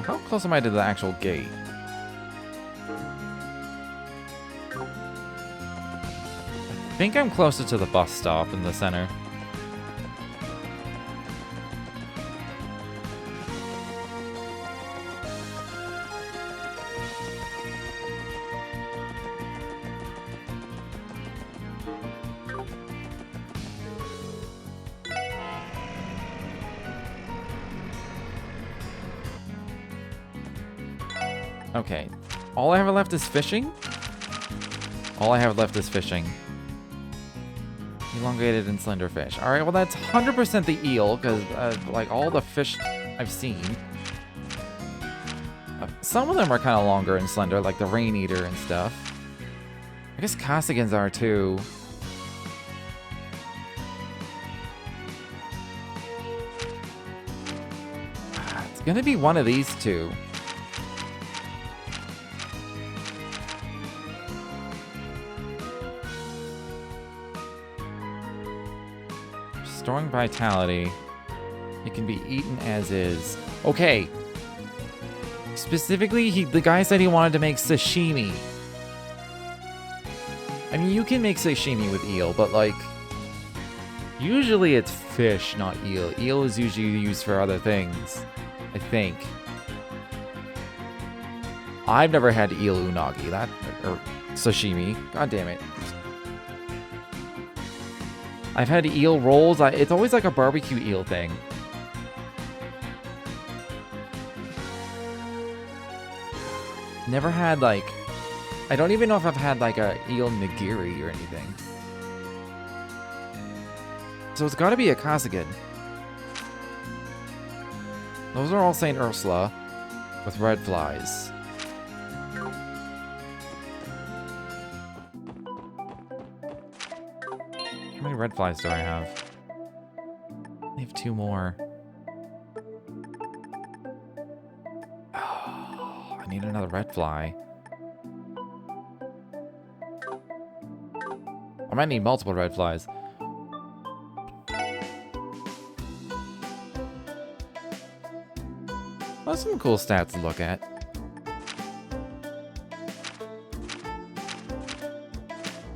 How close am I to the actual gate? I think I'm closer to the bus stop in the center. Okay, all I have left is fishing? All I have left is fishing. Elongated and slender fish. Alright, well that's 100% the eel, because like all the fish I've seen. Some of them are kind of longer and slender, like the Rain Eater and stuff. I guess Costigan's are too. It's gonna be one of these two. Restoring vitality. It can be eaten as is. Okay. Specifically, the guy said he wanted to make sashimi. I mean, you can make sashimi with eel, but like... usually it's fish, not eel. Eel is usually used for other things, I think. I've never had eel unagi, or sashimi. God damn it. I've had eel rolls. It's always like a barbecue eel thing. Never had like... I don't even know if I've had like a eel nigiri or anything. So it's gotta be a Kasugan. Those are all St. Ursula with red flies. How many red flies do I have? I have 2 more. Oh, I need another red fly. I might need multiple red flies. That's some cool stats to look at.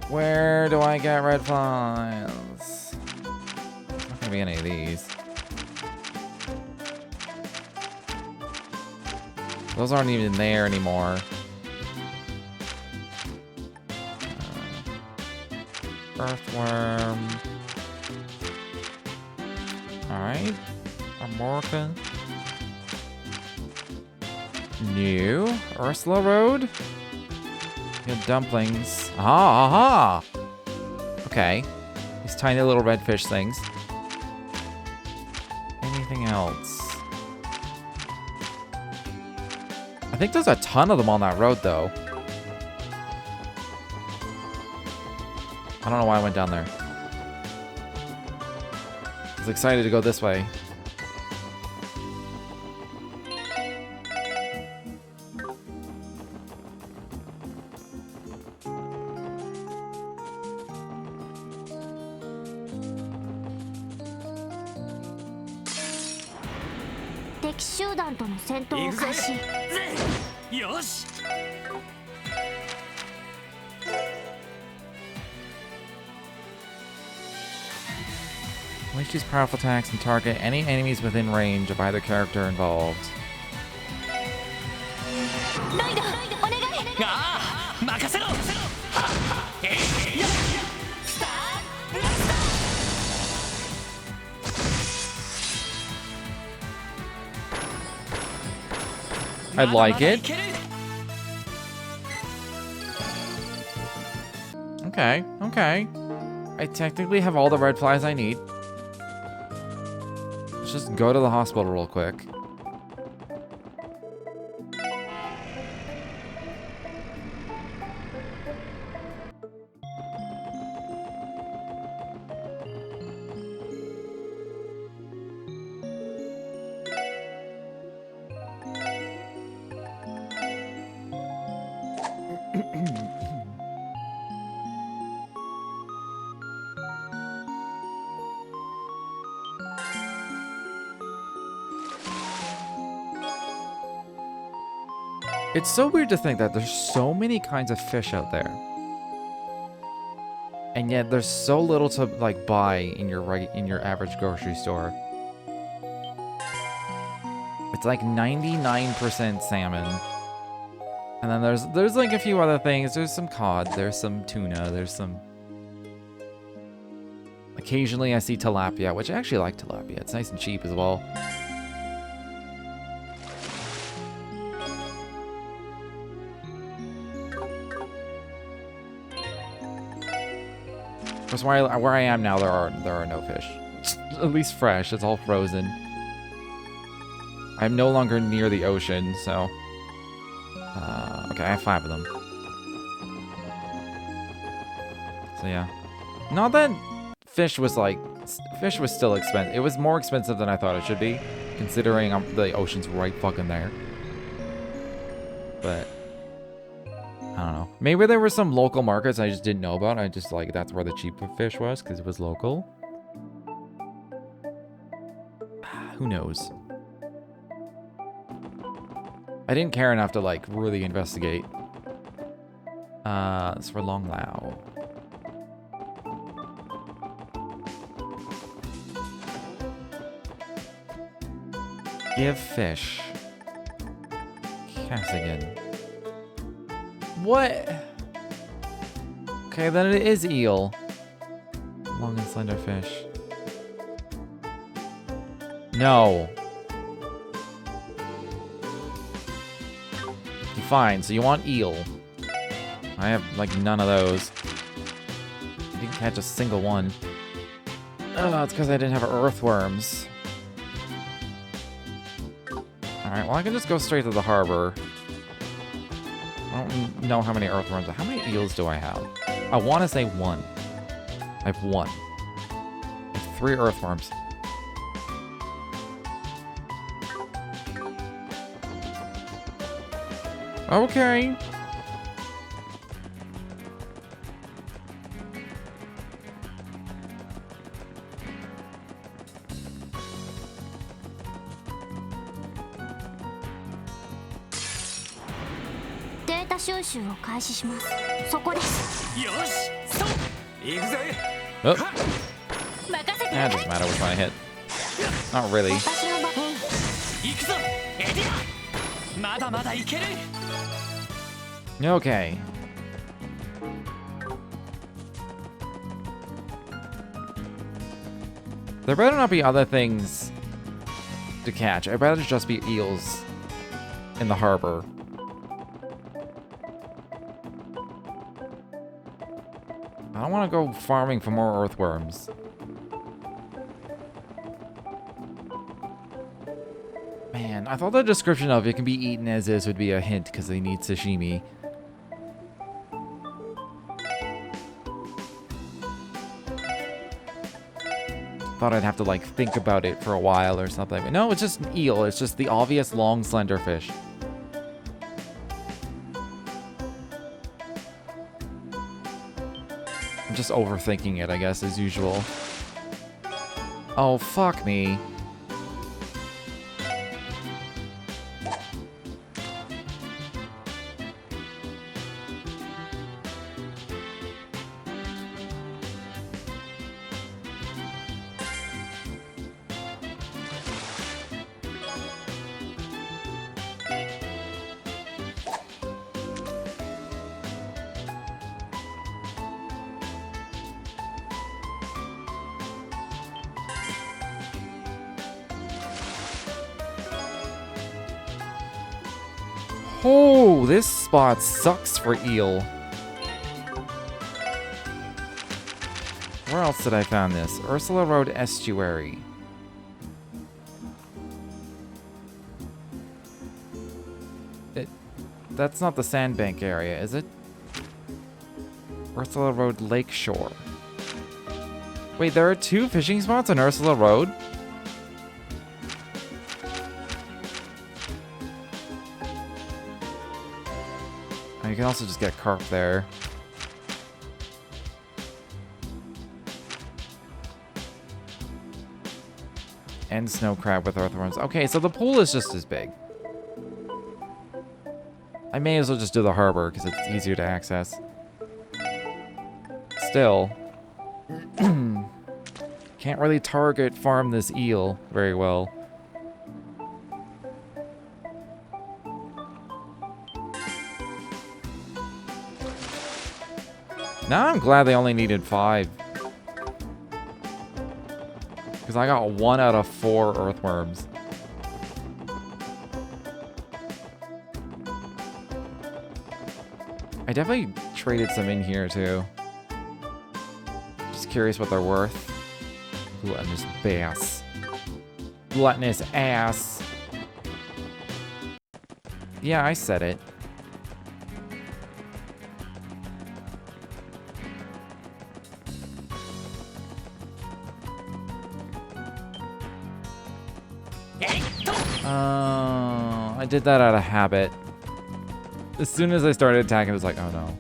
Where do I get red flies? Not gonna be any of these. Those aren't even there anymore. Earthworm. Alright. Amorca. New. Ursula Road? Good dumplings. Aha! Okay. These tiny little red fish things. Anything else? I think there's a ton of them on that road, though. I don't know why I went down there. I was excited to go this way. Let's use powerful attacks and target any enemies within range of either character involved. I like it. Okay, okay. I technically have all the red flies I need. Let's just go to the hospital real quick. It's so weird to think that there's so many kinds of fish out there. And yet there's so little to like buy in your average grocery store. It's like 99% salmon. And then there's like a few other things. There's some cod, there's some tuna, there's some... Occasionally I see tilapia, which I actually like tilapia. It's nice and cheap as well. Because where I am now, there are no fish. At least fresh. It's all frozen. I'm no longer near the ocean, so... okay, I have 5 of them. So yeah. Not that fish was like... Fish was still expensive. It was more expensive than I thought it should be, considering the ocean's right fucking there. But... I don't know. Maybe there were some local markets I just didn't know about. I just like that's where the cheap fish was because it was local. Who knows? I didn't care enough to like really investigate. It's for Long Lao. Give fish. Kasugan. What? Okay, then it is eel. Long and slender fish. No. Fine, so you want eel. I have, like, none of those. I didn't catch a single one. Oh, it's because I didn't have earthworms. Alright, well I can just go straight to the harbor. I don't know how many earthworms. How many eels do I have? I want to say 1. I have 1. I have 3 earthworms. Okay. Data 収集を開始します。そこです。よし、そう、行くぜ。Oh. 任せて。 That doesn't matter which one I hit. Not really. 私の番。行くぞ、エディア。まだまだ行ける。Okay. There better not be other things to catch. I'd rather just be eels in the harbor. I don't want to go farming for more earthworms. Man, I thought the description of it can be eaten as is would be a hint because they need sashimi. Thought I'd have to like think about it for a while or something. But no, it's just an eel. It's just the obvious long, slender fish. I'm just overthinking it, I guess, as usual. Oh, fuck me. Oh, this spot sucks for eel. Where else did I find this? Ursula Road Estuary. That's not the sandbank area, is it? Ursula Road Lakeshore. Wait, there are 2 fishing spots on Ursula Road? You can also just get carp there. And snow crab with earthworms. Okay, so the pool is just as big. I may as well just do the harbor because it's easier to access. Still. Can't really target farm this eel very well. Now I'm glad they only needed 5. Because I got 1 out of 4 earthworms. I definitely traded some in here too. Just curious what they're worth. Gluttonous bass. Gluttonous ass. Yeah, I said it. I did that out of habit. As soon as I started attacking, I was like, oh no.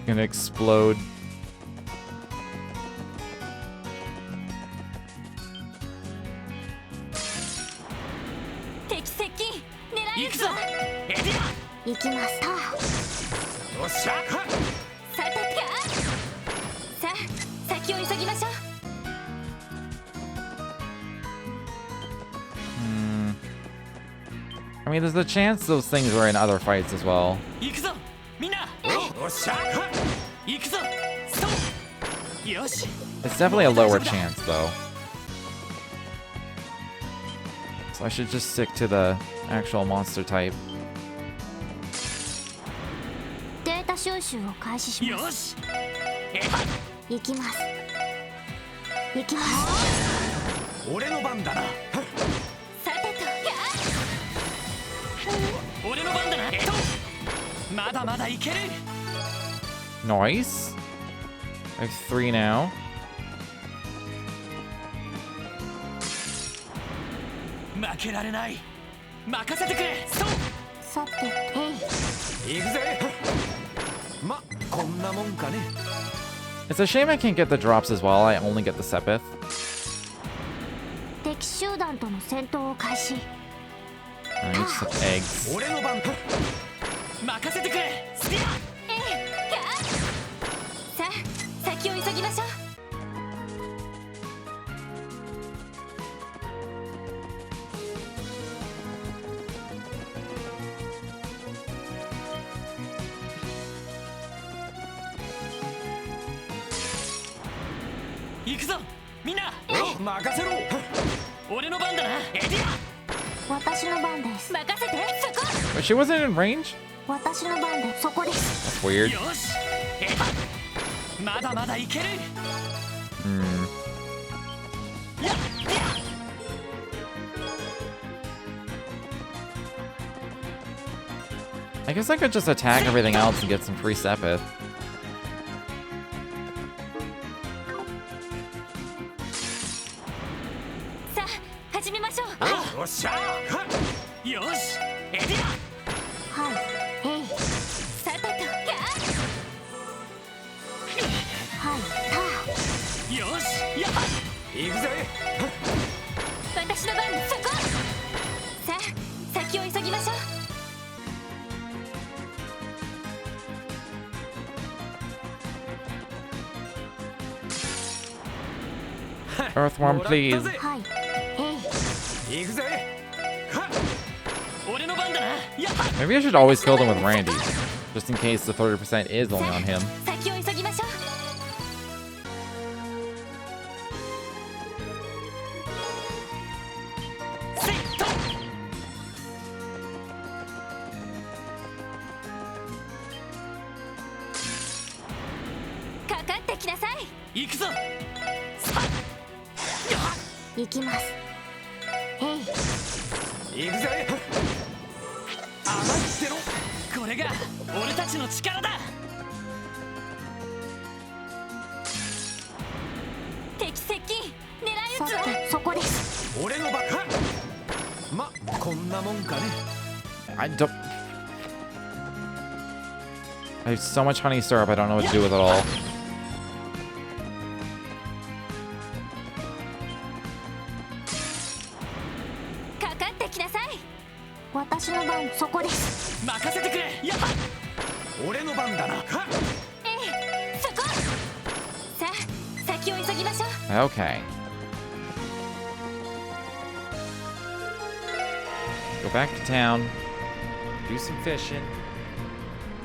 Gonna explode. I mean, there's a chance those things were in other fights as well. It's definitely a lower chance, though. So I should just stick to the actual monster type. 行きます。俺の番だな。さてと、俺の番だな。まだまだいける。 Nice. I have 3 now. 負けられない。任せてくれ。そう。さて、行くぜ。ま、こんなもんかね。 It's a shame I can't get the drops as well. I only get the Sepith. 敵集団との戦闘を開始。I need some eggs. 俺の番。任せてくれ。スティア。さあ、先を急ぎましょう。行くぞみんな。任せろ。俺の番だな。エディア。私の番です。任せて。そこ。 But she wasn't in range? 私の番でそこです。 That's weird. よし。まだまだいける。やっ。 I guess I could just attack everything else and get some free Sepith. さあ、始めましょう。よっしゃ。よし。エディア。はい、さてと、はい、よし。やっ。行くぜ。私の番でそこ。さあ、先を急ぎましょう。 Earthworm, please. はい、行くぜ。俺の番だな。やっ。 Maybe I should always kill them with Randy, just in case the 30% is only on him. 先を急ぎましょう。セット。かかってきなさい。行くぞ。行きます。行くぜ。甘いってろ。これが俺たちの力だ。敵接近。狙い撃つわ。そこです。俺の番。ま、こんなもんかね。 I don't. I have so much honey syrup, I don't know what to do with it all. かかってきなさい。私の番そこです。任せてくれ。やっ。俺の番だな。そこ。さあ、先を急ぎましょう。 Okay. Go back to town. Do some fishing.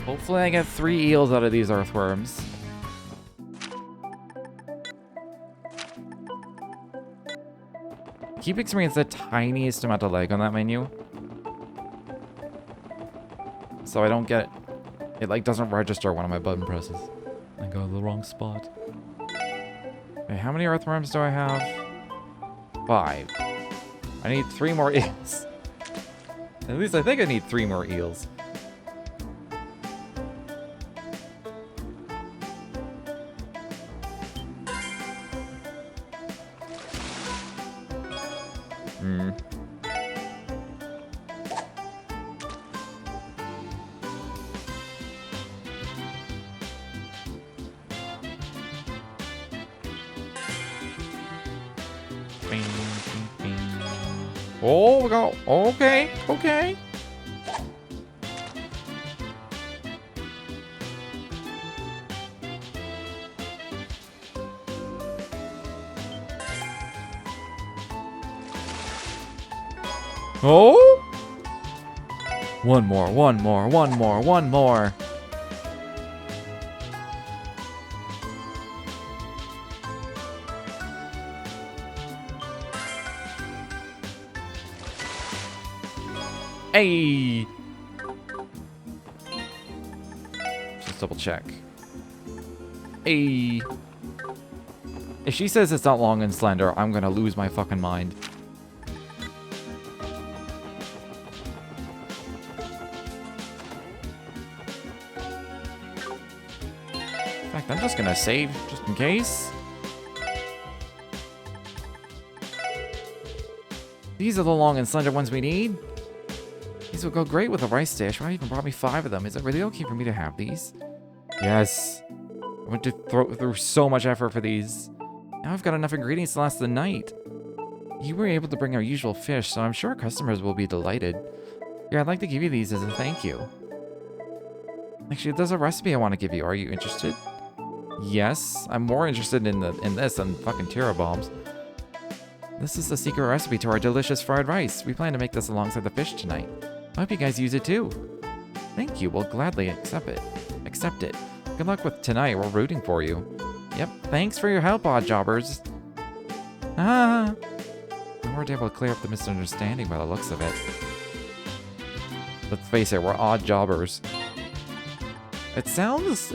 Hopefully I get 3 eels out of these earthworms. Keep experiencing the tiniest amount of lag on that menu. So I don't get... It like doesn't register one of my button presses. I go to the wrong spot. Okay, how many earthworms do I have? 5. I need 3 more eels. At least I think I need 3 more eels. Oh, we go. Okay, okay. Oh! One more, one more, one more, one more. Hey! Just double check. Hey! If she says it's not long and slender, I'm gonna lose my fucking mind. In fact, I'm just gonna save just in case. These are the long and slender ones we need. These will go great with a rice dish. Why even brought me 5 of them? Is it really okay for me to have these? Yes. I went to throw through so much effort for these. Now I've got enough ingredients to last the night. You were able to bring our usual fish, so I'm sure customers will be delighted. Yeah, I'd like to give you these as a thank you. Actually, there's a recipe I want to give you. Are you interested? Yes, I'm more interested in this than fucking Tira bombs. This is the secret recipe to our delicious fried rice. We plan to make this alongside the fish tonight. I hope you guys use it too. Thank you. We'll gladly accept it. Good luck with tonight. We're rooting for you. Yep. Thanks for your help, odd jobbers. Ah. We weren't able to clear up the misunderstanding by the looks of it. Let's face it, we're odd jobbers. It sounds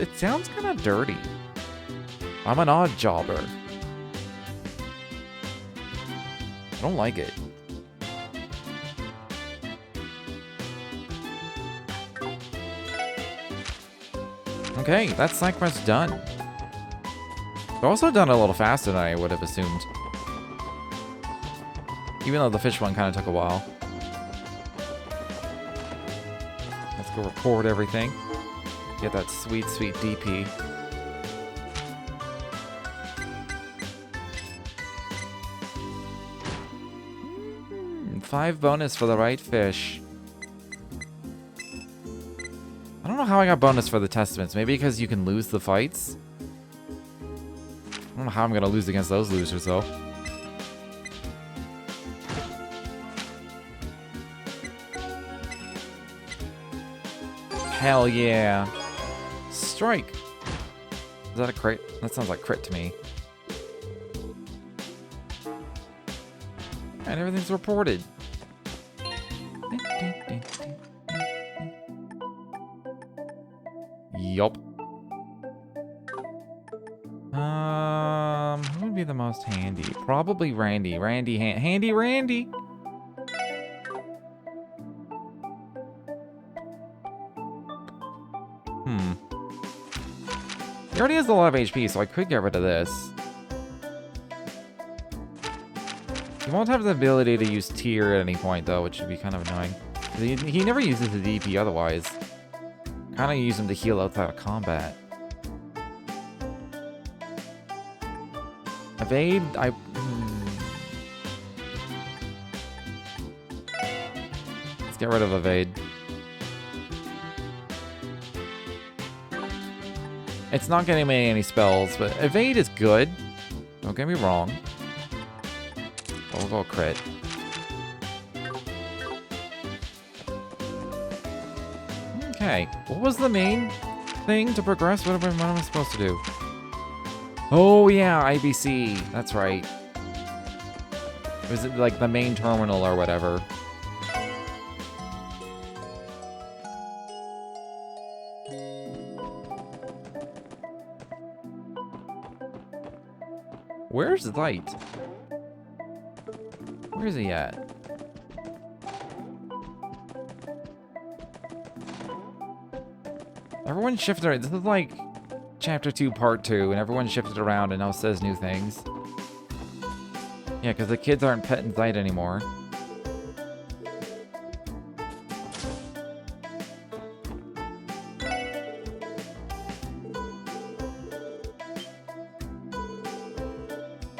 kind of dirty. I'm an odd jobber. I don't like it. Okay, that's side quest done. They're also done a little faster than I would have assumed. Even though the fish one kind of took a while. Let's go report everything. Get that sweet, sweet DP. 5 bonus for the right fish. I don't know how I got bonus for the testaments. Maybe because you can lose the fights? I don't know how I'm gonna lose against those losers, though. Hell yeah. Strike. Is that a crit? That sounds like crit to me. And everything's reported. Yup. Who would be the most handy? Probably Randy. Handy Randy. He already has a lot of HP, so I could get rid of this. He won't have the ability to use tier at any point, though, which would be kind of annoying. He never uses the DP otherwise. Kind of use him to heal outside of combat. Evade, Let's get rid of evade. It's not getting me any spells, but evade is good. Don't get me wrong. But we'll go crit. Okay, what was the main thing to progress? What am I supposed to do? Oh yeah, IBC. That's right. Was it like the main terminal or whatever? Where's Light? Where is he at? Everyone shifted around. This is like Chapter 2, Part 2, and everyone shifted around and now says new things. Yeah, because the kids aren't petting Light anymore.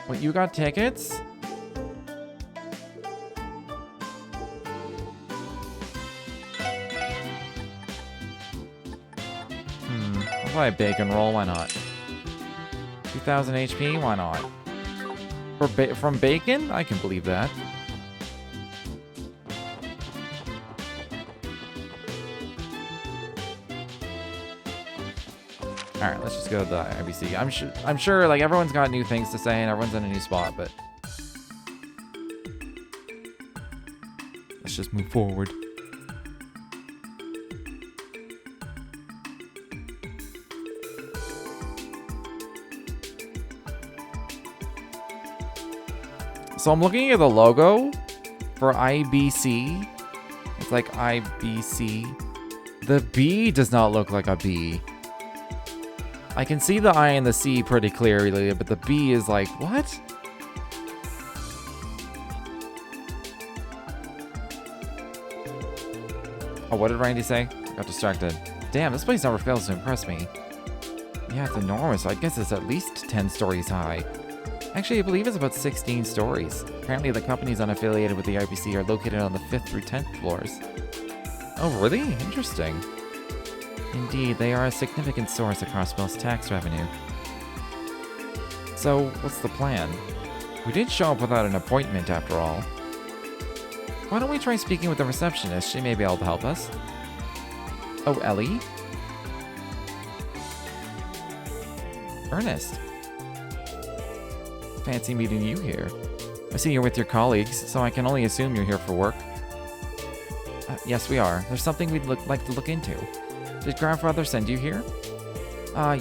What, you got tickets? I'll buy a bacon roll, why not? 2000 HP, why not? From bacon? I can believe that. Alright, let's just go to the IBC. I'm sure like everyone's got new things to say and everyone's in a new spot, but let's just move forward. So I'm looking at the logo for IBC. It's like IBC. The B does not look like a B. I can see the I and the C pretty clearly, but the B is like, what? Oh, what did Randy say? I got distracted. Damn, this place never fails to impress me. Yeah, it's enormous. So I guess it's at least 10 stories high. Actually, I believe it's about 16 stories. Apparently, the companies unaffiliated with the IBC are located on the 5th through 10th floors. Oh, really? Interesting. Indeed, they are a significant source of Crossbell's tax revenue. So, what's the plan? We did show up without an appointment, after all. Why don't we try speaking with the receptionist? She may be able to help us. Oh, Ellie? Ernest. Fancy meeting you here. I see you're with your colleagues, so I can only assume you're here for work. Yes, we are. There's something we'd like to look into. Did Grandfather send you here?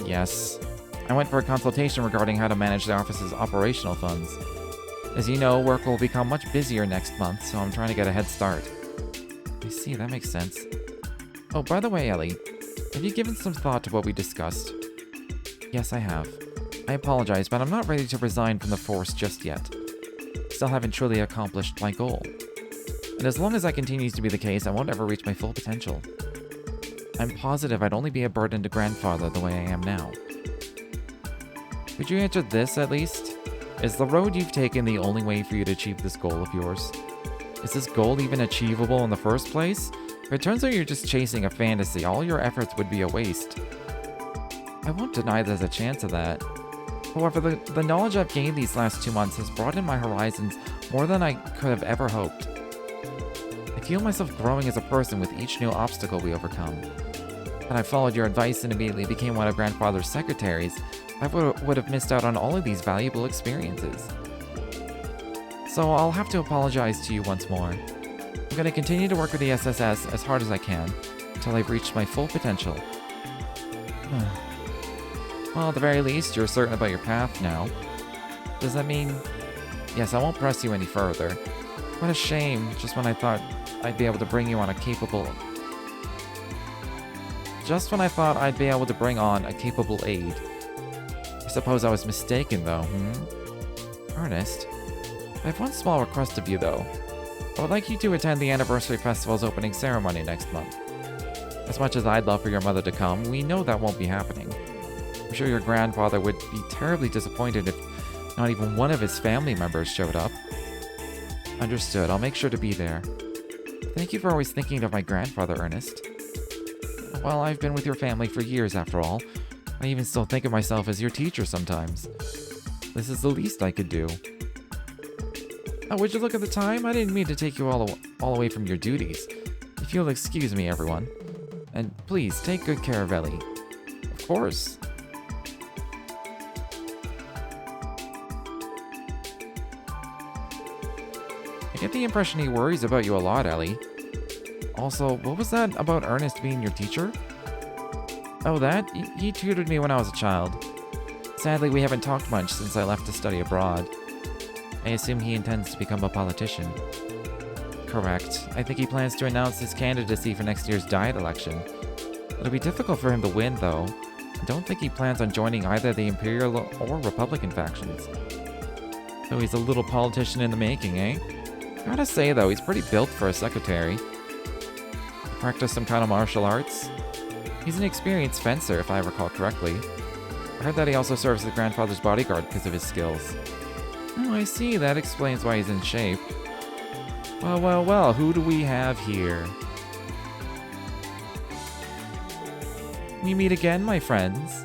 Yes. I went for a consultation regarding how to manage the office's operational funds. As you know, work will become much busier next month, so I'm trying to get a head start. I see, that makes sense. Oh, by the way, Ellie, have you given some thought to what we discussed? Yes, I have. I apologize, but I'm not ready to resign from the force just yet. Still haven't truly accomplished my goal. And as long as that continues to be the case, I won't ever reach my full potential. I'm positive I'd only be a burden to Grandfather the way I am now. Could you answer this, at least? Is the road you've taken the only way for you to achieve this goal of yours? Is this goal even achievable in the first place? If it turns out you're just chasing a fantasy, all your efforts would be a waste. I won't deny there's a chance of that. However, the knowledge I've gained these last 2 months has broadened my horizons more than I could have ever hoped. I feel myself growing as a person with each new obstacle we overcome. Had I followed your advice and immediately became one of Grandfather's secretaries, I would have missed out on all of these valuable experiences. So I'll have to apologize to you once more. I'm going to continue to work with the SSS as hard as I can, until I've reached my full potential. Well, at the very least, you're certain about your path now. Does that mean... Yes, I won't press you any further. What a shame, just when I thought I'd be able to bring you on a capable... Just when I thought I'd be able to bring on a capable aide. I suppose I was mistaken, though, Ernest, I have one small request of you, though. I would like you to attend the Anniversary Festival's opening ceremony next month. As much as I'd love for your mother to come, we know that won't be happening. I'm sure your grandfather would be terribly disappointed if not even one of his family members showed up. Understood. I'll make sure to be there. Thank you for always thinking of my grandfather, Ernest. Well, I've been with your family for years, after all. I even still think of myself as your teacher sometimes. This is the least I could do. Oh, would you look at the time? I didn't mean to take you all away from your duties. If you'll excuse me, everyone. And please, take good care of Ellie. Of course. I get the impression he worries about you a lot, Ellie. Also, what was that about Ernest being your teacher? Oh, that? He tutored me when I was a child. Sadly, we haven't talked much since I left to study abroad. I assume he intends to become a politician. Correct. I think he plans to announce his candidacy for next year's Diet election. It'll be difficult for him to win, though. I don't think he plans on joining either the Imperial or Republican factions. So he's a little politician in the making, eh? Gotta say, though, he's pretty built for a secretary. Practice some kind of martial arts? He's an experienced fencer, if I recall correctly. I heard that he also serves as grandfather's bodyguard because of his skills. Oh, I see. That explains why he's in shape. Well, well, well, who do we have here? We meet again, my friends.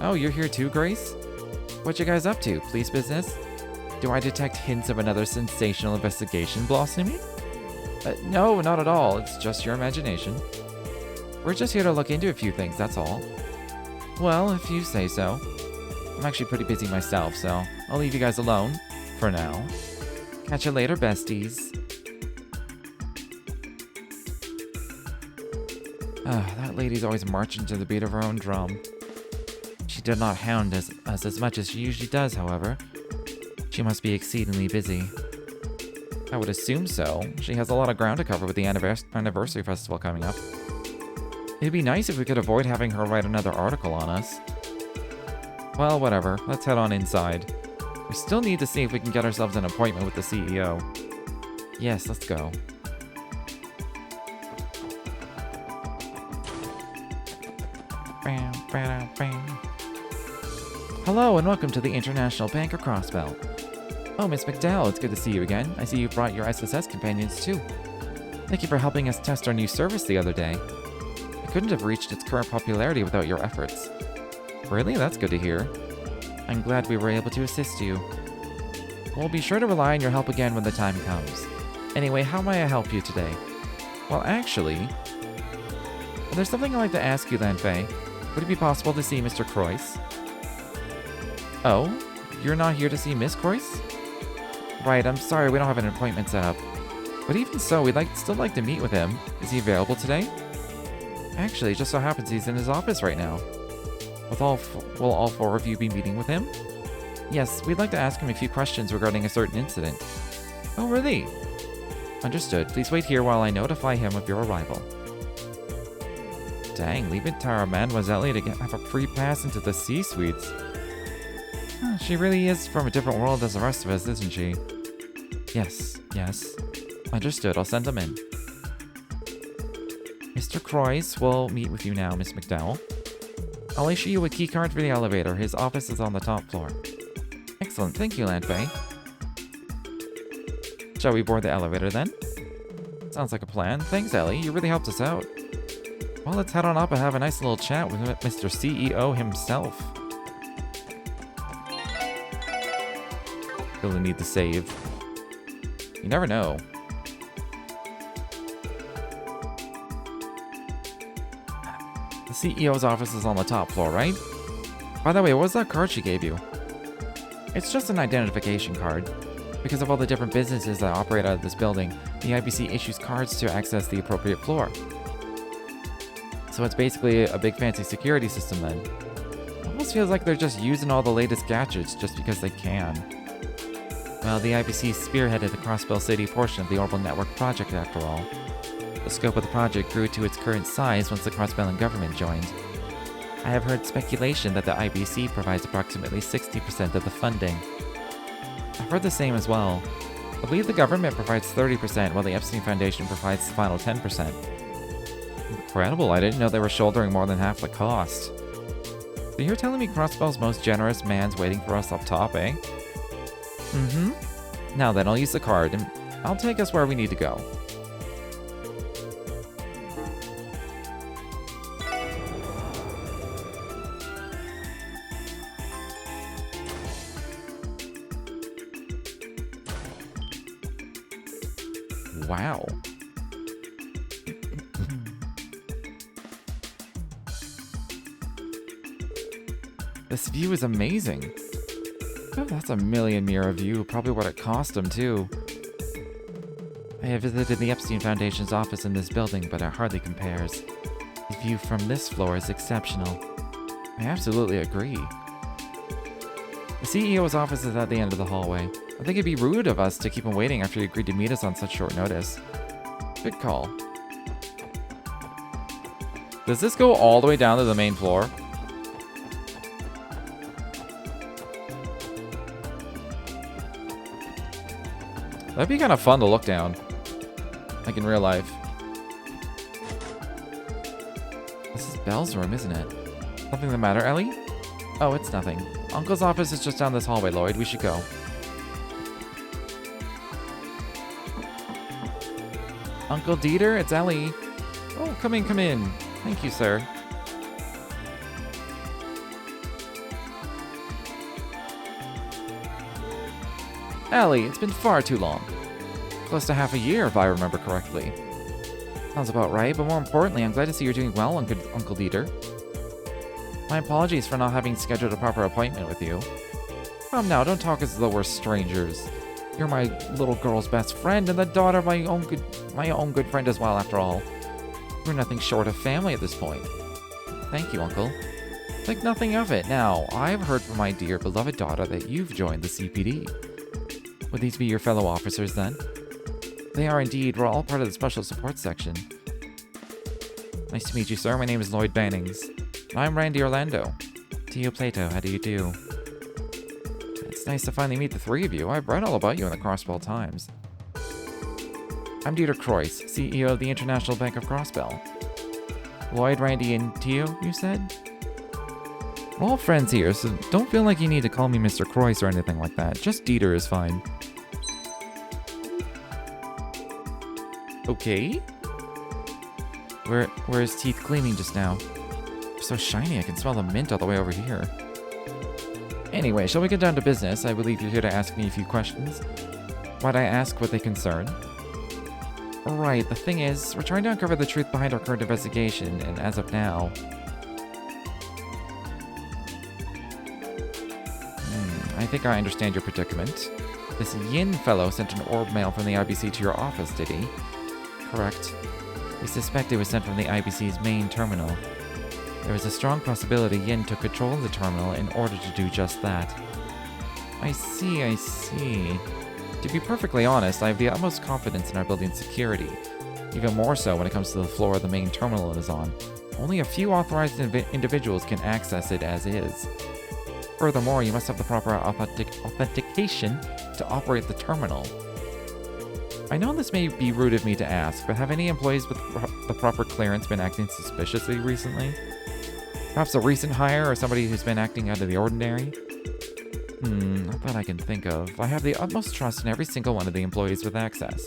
Oh, you're here too, Grace? What you guys up to? Police business? Do I detect hints of another sensational investigation blossoming? No, not at all. It's just your imagination. We're just here to look into a few things, that's all. Well, if you say so. I'm actually pretty busy myself, so I'll leave you guys alone. For now. Catch you later, besties. That lady's always marching to the beat of her own drum. She did not hound us as much as she usually does, however. She must be exceedingly busy. I would assume so. She has a lot of ground to cover with the anniversary festival coming up. It'd be nice if we could avoid having her write another article on us. Well, whatever. Let's head on inside. We still need to see if we can get ourselves an appointment with the CEO. Yes, let's go. Hello and welcome to the International Bank of Crossbell. Oh, Miss McDowell, it's good to see you again. I see you brought your SSS companions too. Thank you for helping us test our new service the other day. It couldn't have reached its current popularity without your efforts. Really? That's good to hear. I'm glad we were able to assist you. We'll be sure to rely on your help again when the time comes. Anyway, how may I help you today? Well, actually, there's something I'd like to ask you then, Faye. Would it be possible to see Mr. Croyce? Oh? You're not here to see Miss Croyce? Right, I'm sorry we don't have an appointment set up. But even so, we'd still like to meet with him. Is he available today? Actually, it just so happens he's in his office right now. Will all four of you be meeting with him? Yes, we'd like to ask him a few questions regarding a certain incident. Oh, really? Understood. Please wait here while I notify him of your arrival. Dang, leave it to our Mademoiselle to have a free pass into the C-suites. She really is from a different world as the rest of us, isn't she? Yes. Understood, I'll send him in. Mr. Croyce will meet with you now, Miss McDowell. I'll issue you a key card for the elevator. His office is on the top floor. Excellent, thank you, Lanfei. Shall we board the elevator then? Sounds like a plan. Thanks, Ellie. You really helped us out. Well, let's head on up and have a nice little chat with Mr. CEO himself. Really need to save. You never know. The CEO's office is on the top floor, right? By the way, what was that card she gave you? It's just an identification card. Because of all the different businesses that operate out of this building, the IBC issues cards to access the appropriate floor. So it's basically a big fancy security system then. Almost feels like they're just using all the latest gadgets just because they can. Well, the IBC spearheaded the Crossbell City portion of the Orbital Network project after all. The scope of the project grew to its current size once the Crossbellian government joined. I have heard speculation that the IBC provides approximately 60% of the funding. I've heard the same as well. I believe the government provides 30% while the Epstein Foundation provides the final 10%. Incredible, I didn't know they were shouldering more than half the cost. So you're telling me Crossbell's most generous man's waiting for us up top, eh? Mm-hmm. Now then, I'll use the card, and I'll take us where we need to go. Wow. This view is amazing. Oh, that's a million mirror view, probably what it cost them too. I have visited the Epstein Foundation's office in this building, but it hardly compares. The view from this floor is exceptional. I absolutely agree. The CEO's office is at the end of the hallway. I think it'd be rude of us to keep him waiting after he agreed to meet us on such short notice. Good call. Does this go all the way down to the main floor? That'd be kind of fun to look down. Like in real life. This is Belle's room, isn't it? Nothing the matter, Ellie? Oh, it's nothing. Uncle's office is just down this hallway, Lloyd. We should go. Uncle Dieter, it's Ellie. Oh, come in, come in. Thank you, sir. Ellie, it's been far too long. Close to half a year, if I remember correctly. Sounds about right, but more importantly, I'm glad to see you're doing well, Uncle Dieter. My apologies for not having scheduled a proper appointment with you. Come now, don't talk as though we're strangers. You're my little girl's best friend and the daughter of my own good friend as well, after all. We're nothing short of family at this point. Thank you, Uncle. Think nothing of it. Now, I've heard from my dear beloved daughter that you've joined the CPD. Would these be your fellow officers then? They are indeed. We're all part of the special support section. Nice to meet you, sir. My name is Lloyd Bannings. And I'm Randy Orlando. Tio Plato, how do you do? It's nice to finally meet the three of you. I've read all about you in the Crossbell Times. I'm Dieter Croyce, CEO of the International Bank of Crossbell. Lloyd, Randy, and Tio, you said? We're all friends here, so don't feel like you need to call me Mr. Croyce or anything like that. Just Dieter is fine. Okay. Where is teeth cleaning just now? They're so shiny, I can smell the mint all the way over here. Anyway, shall we get down to business? I believe you're here to ask me a few questions. Might I ask what they concern? Right, the thing is, we're trying to uncover the truth behind our current investigation, and as of now... I think I understand your predicament. This Yin fellow sent an orb mail from the IBC to your office, did he? Correct. We suspect it was sent from the IBC's main terminal. There is a strong possibility Yin took control of the terminal in order to do just that. I see, I see. To be perfectly honest, I have the utmost confidence in our building's security. Even more so when it comes to the floor the main terminal is on. Only a few authorized individuals can access it as is. Furthermore, you must have the proper authentication to operate the terminal. I know this may be rude of me to ask, but have any employees with the proper clearance been acting suspiciously recently? Perhaps a recent hire or somebody who's been acting out of the ordinary? Not that I can think of. I have the utmost trust in every single one of the employees with access.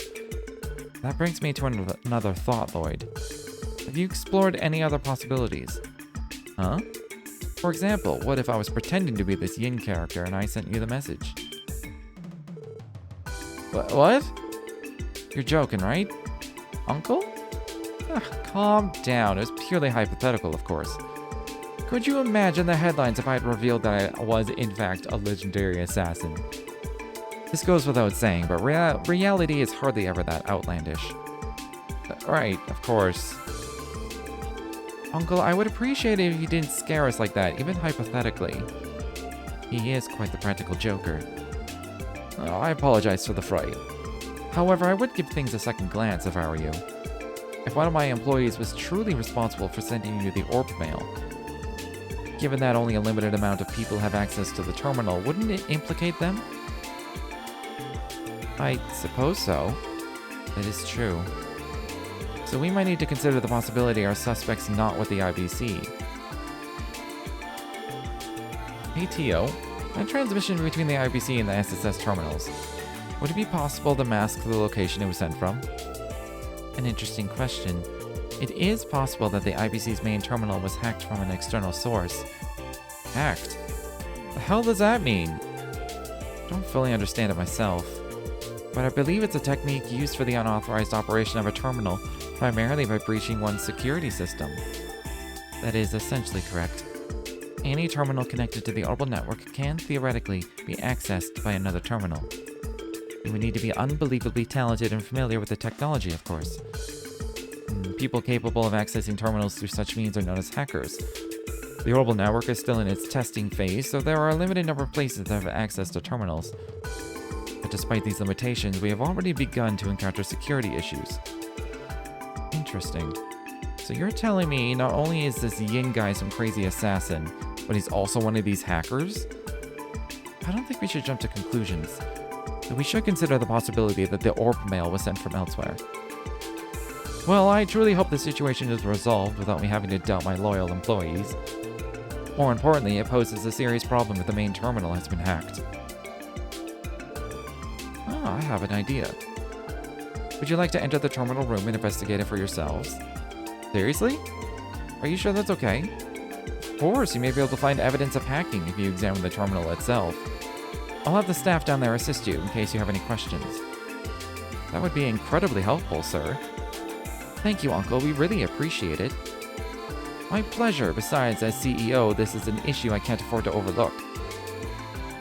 That brings me to another thought, Lloyd. Have you explored any other possibilities? Huh? For example, what if I was pretending to be this Yin character and I sent you the message? What? You're joking, right? Uncle? Calm down. It was purely hypothetical, of course. Could you imagine the headlines if I had revealed that I was, in fact, a legendary assassin? This goes without saying, but reality is hardly ever that outlandish. Right, of course. Uncle, I would appreciate it if you didn't scare us like that, even hypothetically. He is quite the practical joker. Oh, I apologize for the fright. However, I would give things a second glance if I were you. If one of my employees was truly responsible for sending you the orb mail, given that only a limited amount of people have access to the terminal, wouldn't it implicate them? I suppose so. That is true. So we might need to consider the possibility our suspect's not with the IBC. Hey Tio, that transmission between the IBC and the SSS terminals, would it be possible to mask the location it was sent from? An interesting question. It is possible that the IBC's main terminal was hacked from an external source. Hacked? The hell does that mean? Don't fully understand it myself, but I believe it's a technique used for the unauthorized operation of a terminal, primarily by breaching one's security system. That is essentially correct. Any terminal connected to the orbital network can theoretically be accessed by another terminal. You would need to be unbelievably talented and familiar with the technology, of course. People capable of accessing terminals through such means are known as hackers. The orbital network is still in its testing phase, so there are a limited number of places that have access to terminals. But despite these limitations, we have already begun to encounter security issues. Interesting. So you're telling me not only is this Yin guy some crazy assassin, but he's also one of these hackers? I don't think we should jump to conclusions. But we should consider the possibility that the orb mail was sent from elsewhere. Well, I truly hope the situation is resolved without me having to doubt my loyal employees. More importantly, it poses a serious problem if the main terminal has been hacked. I have an idea. Would you like to enter the terminal room and investigate it for yourselves? Seriously? Are you sure that's okay? Of course, you may be able to find evidence of hacking if you examine the terminal itself. I'll have the staff down there assist you in case you have any questions. That would be incredibly helpful, sir. Thank you, Uncle. We really appreciate it. My pleasure. Besides, as CEO, this is an issue I can't afford to overlook.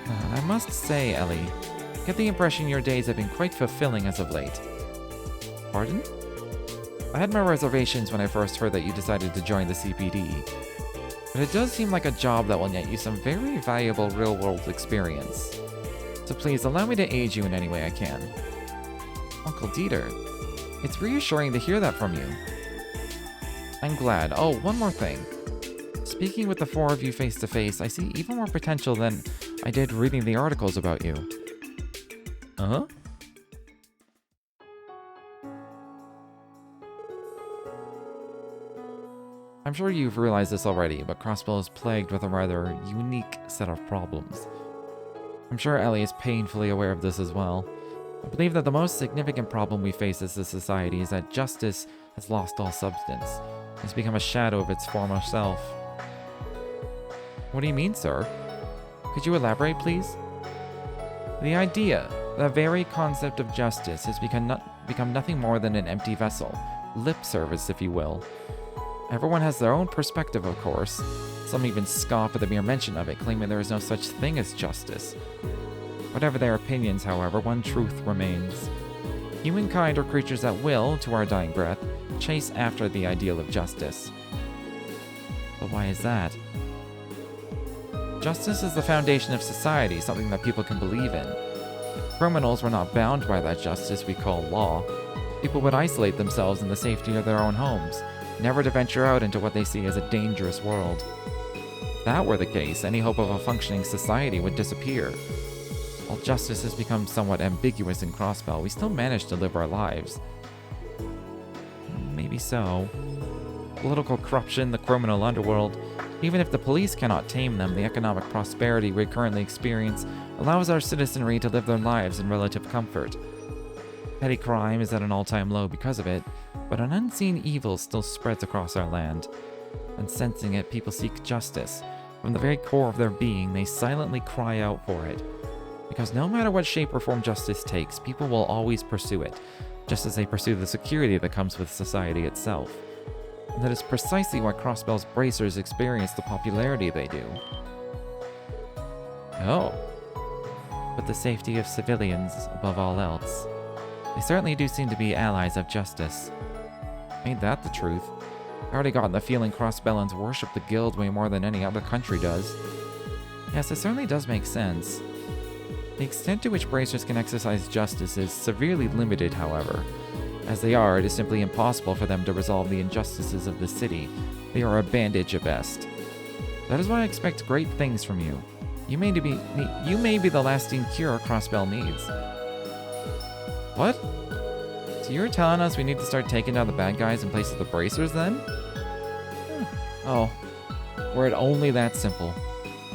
I must say, Ellie, I get the impression your days have been quite fulfilling as of late. Pardon? I had my reservations when I first heard that you decided to join the CPD, but it does seem like a job that will net you some very valuable real-world experience. So please, allow me to aid you in any way I can. Uncle Dieter, it's reassuring to hear that from you. I'm glad. Oh, one more thing. Speaking with the four of you face to face, I see even more potential than I did reading the articles about you. Uh-huh? I'm sure you've realized this already, but Crossbell is plagued with a rather unique set of problems. I'm sure Ellie is painfully aware of this as well. I believe that the most significant problem we face as a society is that justice has lost all substance. It's become a shadow of its former self. What do you mean, sir? Could you elaborate, please? The idea, the very concept of justice, has become nothing more than an empty vessel. Lip service, if you will. Everyone has their own perspective, of course. Some even scoff at the mere mention of it, claiming there is no such thing as justice. Whatever their opinions, however, one truth remains. Humankind are creatures that will, to our dying breath, chase after the ideal of justice. But why is that? Justice is the foundation of society, something that people can believe in. If criminals were not bound by that justice we call law, people would isolate themselves in the safety of their own homes, never to venture out into what they see as a dangerous world. If that were the case, any hope of a functioning society would disappear. While justice has become somewhat ambiguous in Crossbell, we still manage to live our lives. Maybe so. Political corruption, the criminal underworld. Even if the police cannot tame them, the economic prosperity we currently experience allows our citizenry to live their lives in relative comfort. Petty crime is at an all-time low because of it, but an unseen evil still spreads across our land. And sensing it, people seek justice. From the very core of their being, they silently cry out for it. Because no matter what shape or form justice takes, people will always pursue it, just as they pursue the security that comes with society itself. And that is precisely why Crossbell's bracers experience the popularity they do. Oh. But the safety of civilians above all else. They certainly do seem to be allies of justice. Ain't that the truth? I already gotten the feeling Crossbellans worship the guild way more than any other country does. Yes, it certainly does make sense. The extent to which bracers can exercise justice is severely limited, however. As they are, it is simply impossible for them to resolve the injustices of the city. They are a bandage at best. That is why I expect great things from you. You may be the lasting cure Crossbell needs. What? So you're telling us we need to start taking down the bad guys in place of the bracers then? Oh, were it only that simple.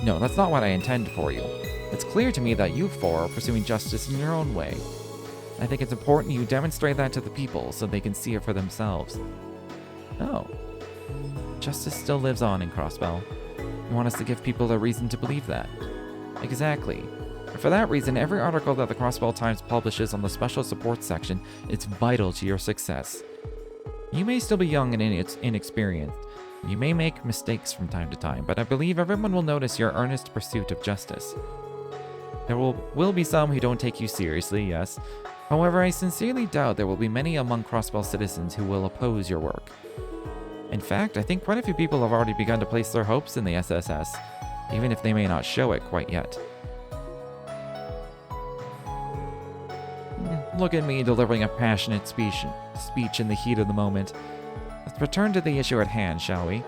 No, that's not what I intend for you. It's clear to me that you four are pursuing justice in your own way. I think it's important you demonstrate that to the people so they can see it for themselves. Oh. Justice still lives on in Crossbell. You want us to give people a reason to believe that? Exactly. And for that reason, every article that the Crossbell Times publishes on the special support section is vital to your success. You may still be young and inexperienced. You may make mistakes from time to time, but I believe everyone will notice your earnest pursuit of justice. There will be some who don't take you seriously, yes. However, I sincerely doubt there will be many among Crossbell citizens who will oppose your work. In fact, I think quite a few people have already begun to place their hopes in the SSS, even if they may not show it quite yet. Look at me delivering a passionate speech in the heat of the moment. Let's return to the issue at hand, shall we?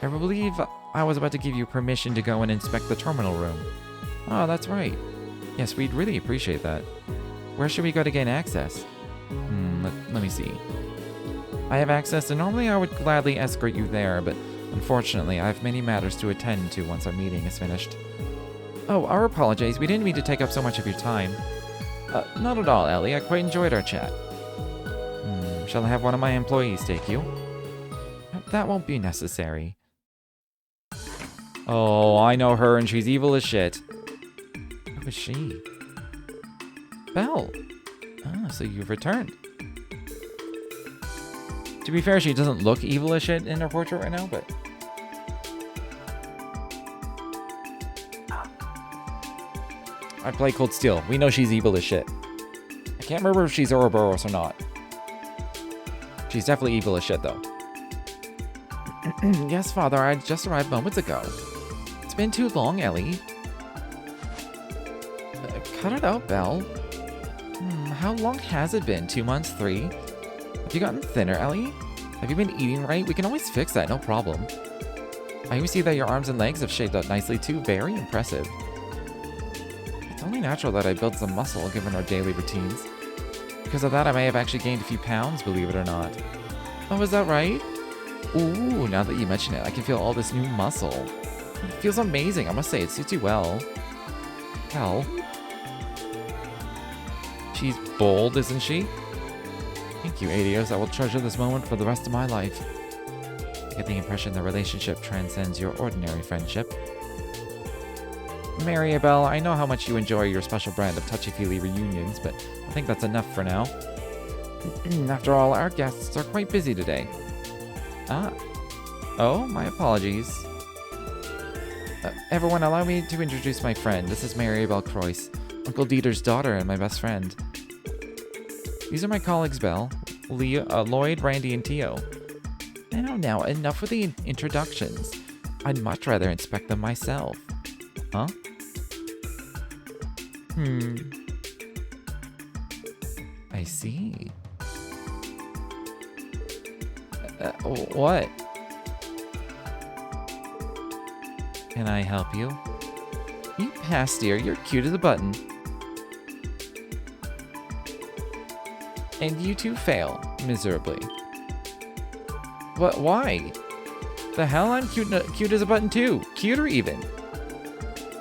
I believe I was about to give you permission to go and inspect the terminal room. Oh, that's right. Yes, we'd really appreciate that. Where should we go to gain access? Let me see. I have access, and normally I would gladly escort you there, but unfortunately I have many matters to attend to once our meeting is finished. Oh, our apologies. We didn't mean to take up so much of your time. Not at all, Ellie. I quite enjoyed our chat. Shall I have one of my employees take you? That won't be necessary. Oh, I know her, and she's evil as shit. Who is she? Belle. Ah, so you've returned. To be fair, she doesn't look evil as shit in her portrait right now, but... I play Cold Steel. We know she's evil as shit. I can't remember if she's Ouroboros or not. She's definitely evil as shit, though. Yes, Father, I just arrived moments ago. It's been too long, Ellie. cut it out, Belle. How long has it been? 2 months? 3? Have you gotten thinner, Ellie? Have you been eating right? We can always fix that, no problem. I even see that your arms and legs have shaped up nicely too. Very impressive. It's only natural that I build some muscle given our daily routines. Because of that, I may have actually gained a few pounds, believe it or not. Oh, is that right? Ooh, now that you mention it, I can feel all this new muscle. It feels amazing, I must say, it suits you well. Hell. She's bold, isn't she? Thank you, Adios. I will treasure this moment for the rest of my life. I get the impression the relationship transcends your ordinary friendship. Maribel, I know how much you enjoy your special brand of touchy-feely reunions, but I think that's enough for now. After all, our guests are quite busy today. Ah. Oh, my apologies. Everyone, allow me to introduce my friend. This is Maribel Croyce, Uncle Dieter's daughter and my best friend. These are my colleagues, Belle, Lloyd, Randy, and Tio. Now, enough with the introductions. I'd much rather inspect them myself. Huh? I see. What? Can I help you? You pass, dear. You're cute as a button. And you two fail miserably. But why? The hell, I'm cute as a button too. Cuter even.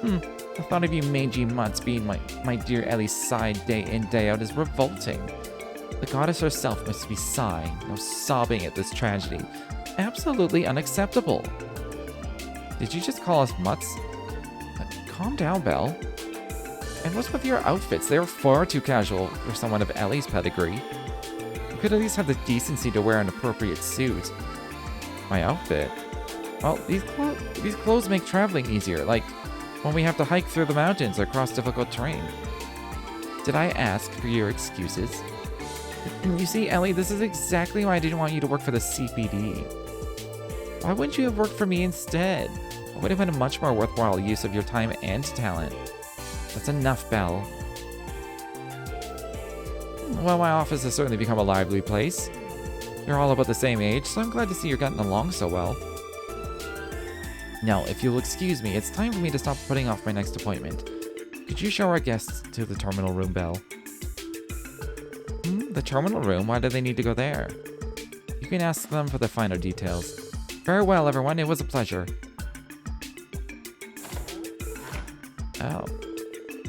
The thought of you mangy mutts being my dear Ellie's side day in, day out is revolting. The goddess herself must be sighing, sobbing at this tragedy. Absolutely unacceptable. Did you just call us mutts? Calm down, Belle. And what's with your outfits? They are far too casual for someone of Ellie's pedigree. You could at least have the decency to wear an appropriate suit. My outfit? Well, these clothes make traveling easier, like when we have to hike through the mountains or cross difficult terrain. Did I ask for your excuses? You see, Ellie, this is exactly why I didn't want you to work for the CPD. Why wouldn't you have worked for me instead? It would have been a much more worthwhile use of your time and talent. That's enough, Belle. Well, my office has certainly become a lively place. You're all about the same age, so I'm glad to see you're getting along so well. Now, if you'll excuse me, it's time for me to stop putting off my next appointment. Could you show our guests to the terminal room, Belle? The terminal room? Why do they need to go there? You can ask them for the finer details. Farewell, everyone. It was a pleasure. Oh.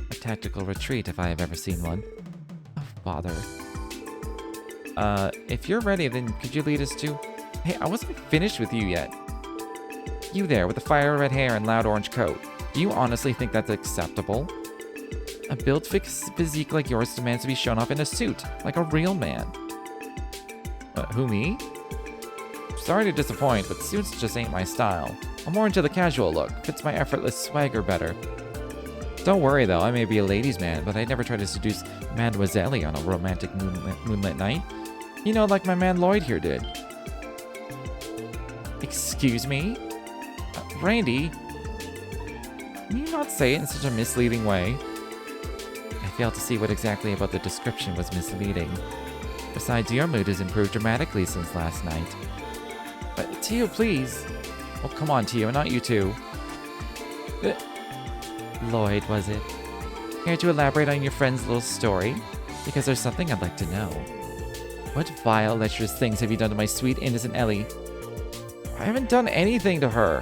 A tactical retreat, if I have ever seen one. Oh, bother. If you're ready, then could you lead us to... Hey, I wasn't finished with you yet. You there, with the fire red hair and loud orange coat. Do you honestly think that's acceptable? A built physique like yours demands to be shown off in a suit, like a real man. Who, me? Sorry to disappoint, but suits just ain't my style. I'm more into the casual look. Fits my effortless swagger better. Don't worry though, I may be a ladies' man, but I'd never try to seduce Mademoiselle on a romantic moonlit night. You know, like my man Lloyd here did. Excuse me? Randy? Can you not say it in such a misleading way? I fail to see what exactly about the description was misleading. Besides, your mood has improved dramatically since last night. But Tio, please. Oh, come on, Tio, not you too. Lloyd, was it? Care to elaborate on your friend's little story? Because there's something I'd like to know. What vile, lecherous things have you done to my sweet, innocent Ellie? I haven't done anything to her.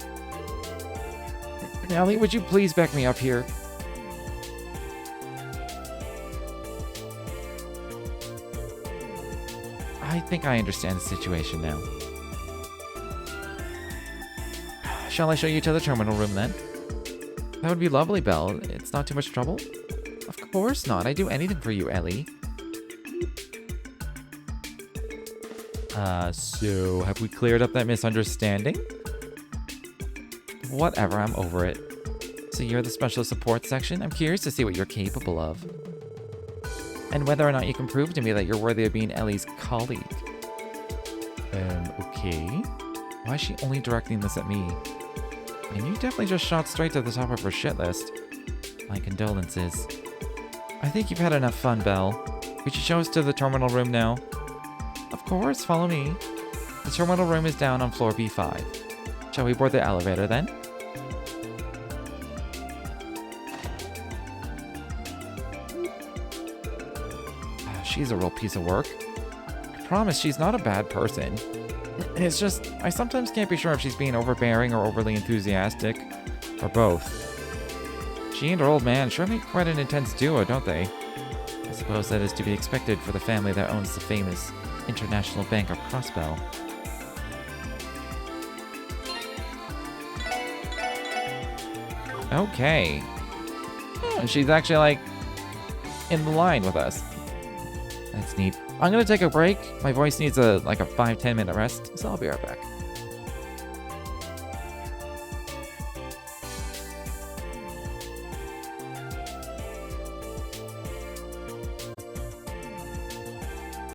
Ellie, would you please back me up here? I think I understand the situation now. Shall I show you to the terminal room then? That would be lovely, Belle. It's not too much trouble? Of course not. I'd do anything for you, Ellie. So have we cleared up that misunderstanding? Whatever, I'm over it. So you're the special support section? I'm curious to see what you're capable of. And whether or not you can prove to me that you're worthy of being Ellie's colleague. Okay. Why is she only directing this at me? And you definitely just shot straight to the top of her shit list. My condolences. I think you've had enough fun, Belle. Could you show us to the terminal room now? Of course, follow me. The terminal room is down on floor B5. Shall we board the elevator then? She's a real piece of work. I promise she's not a bad person. It's just, I sometimes can't be sure if she's being overbearing or overly enthusiastic, or both. She and her old man sure make quite an intense duo, don't they? I suppose that is to be expected for the family that owns the famous International Bank of Crossbell. Okay. Oh, and she's actually, like, in the line with us. That's neat. I'm gonna take a break. My voice needs a 5-10 minute rest, so I'll be right back.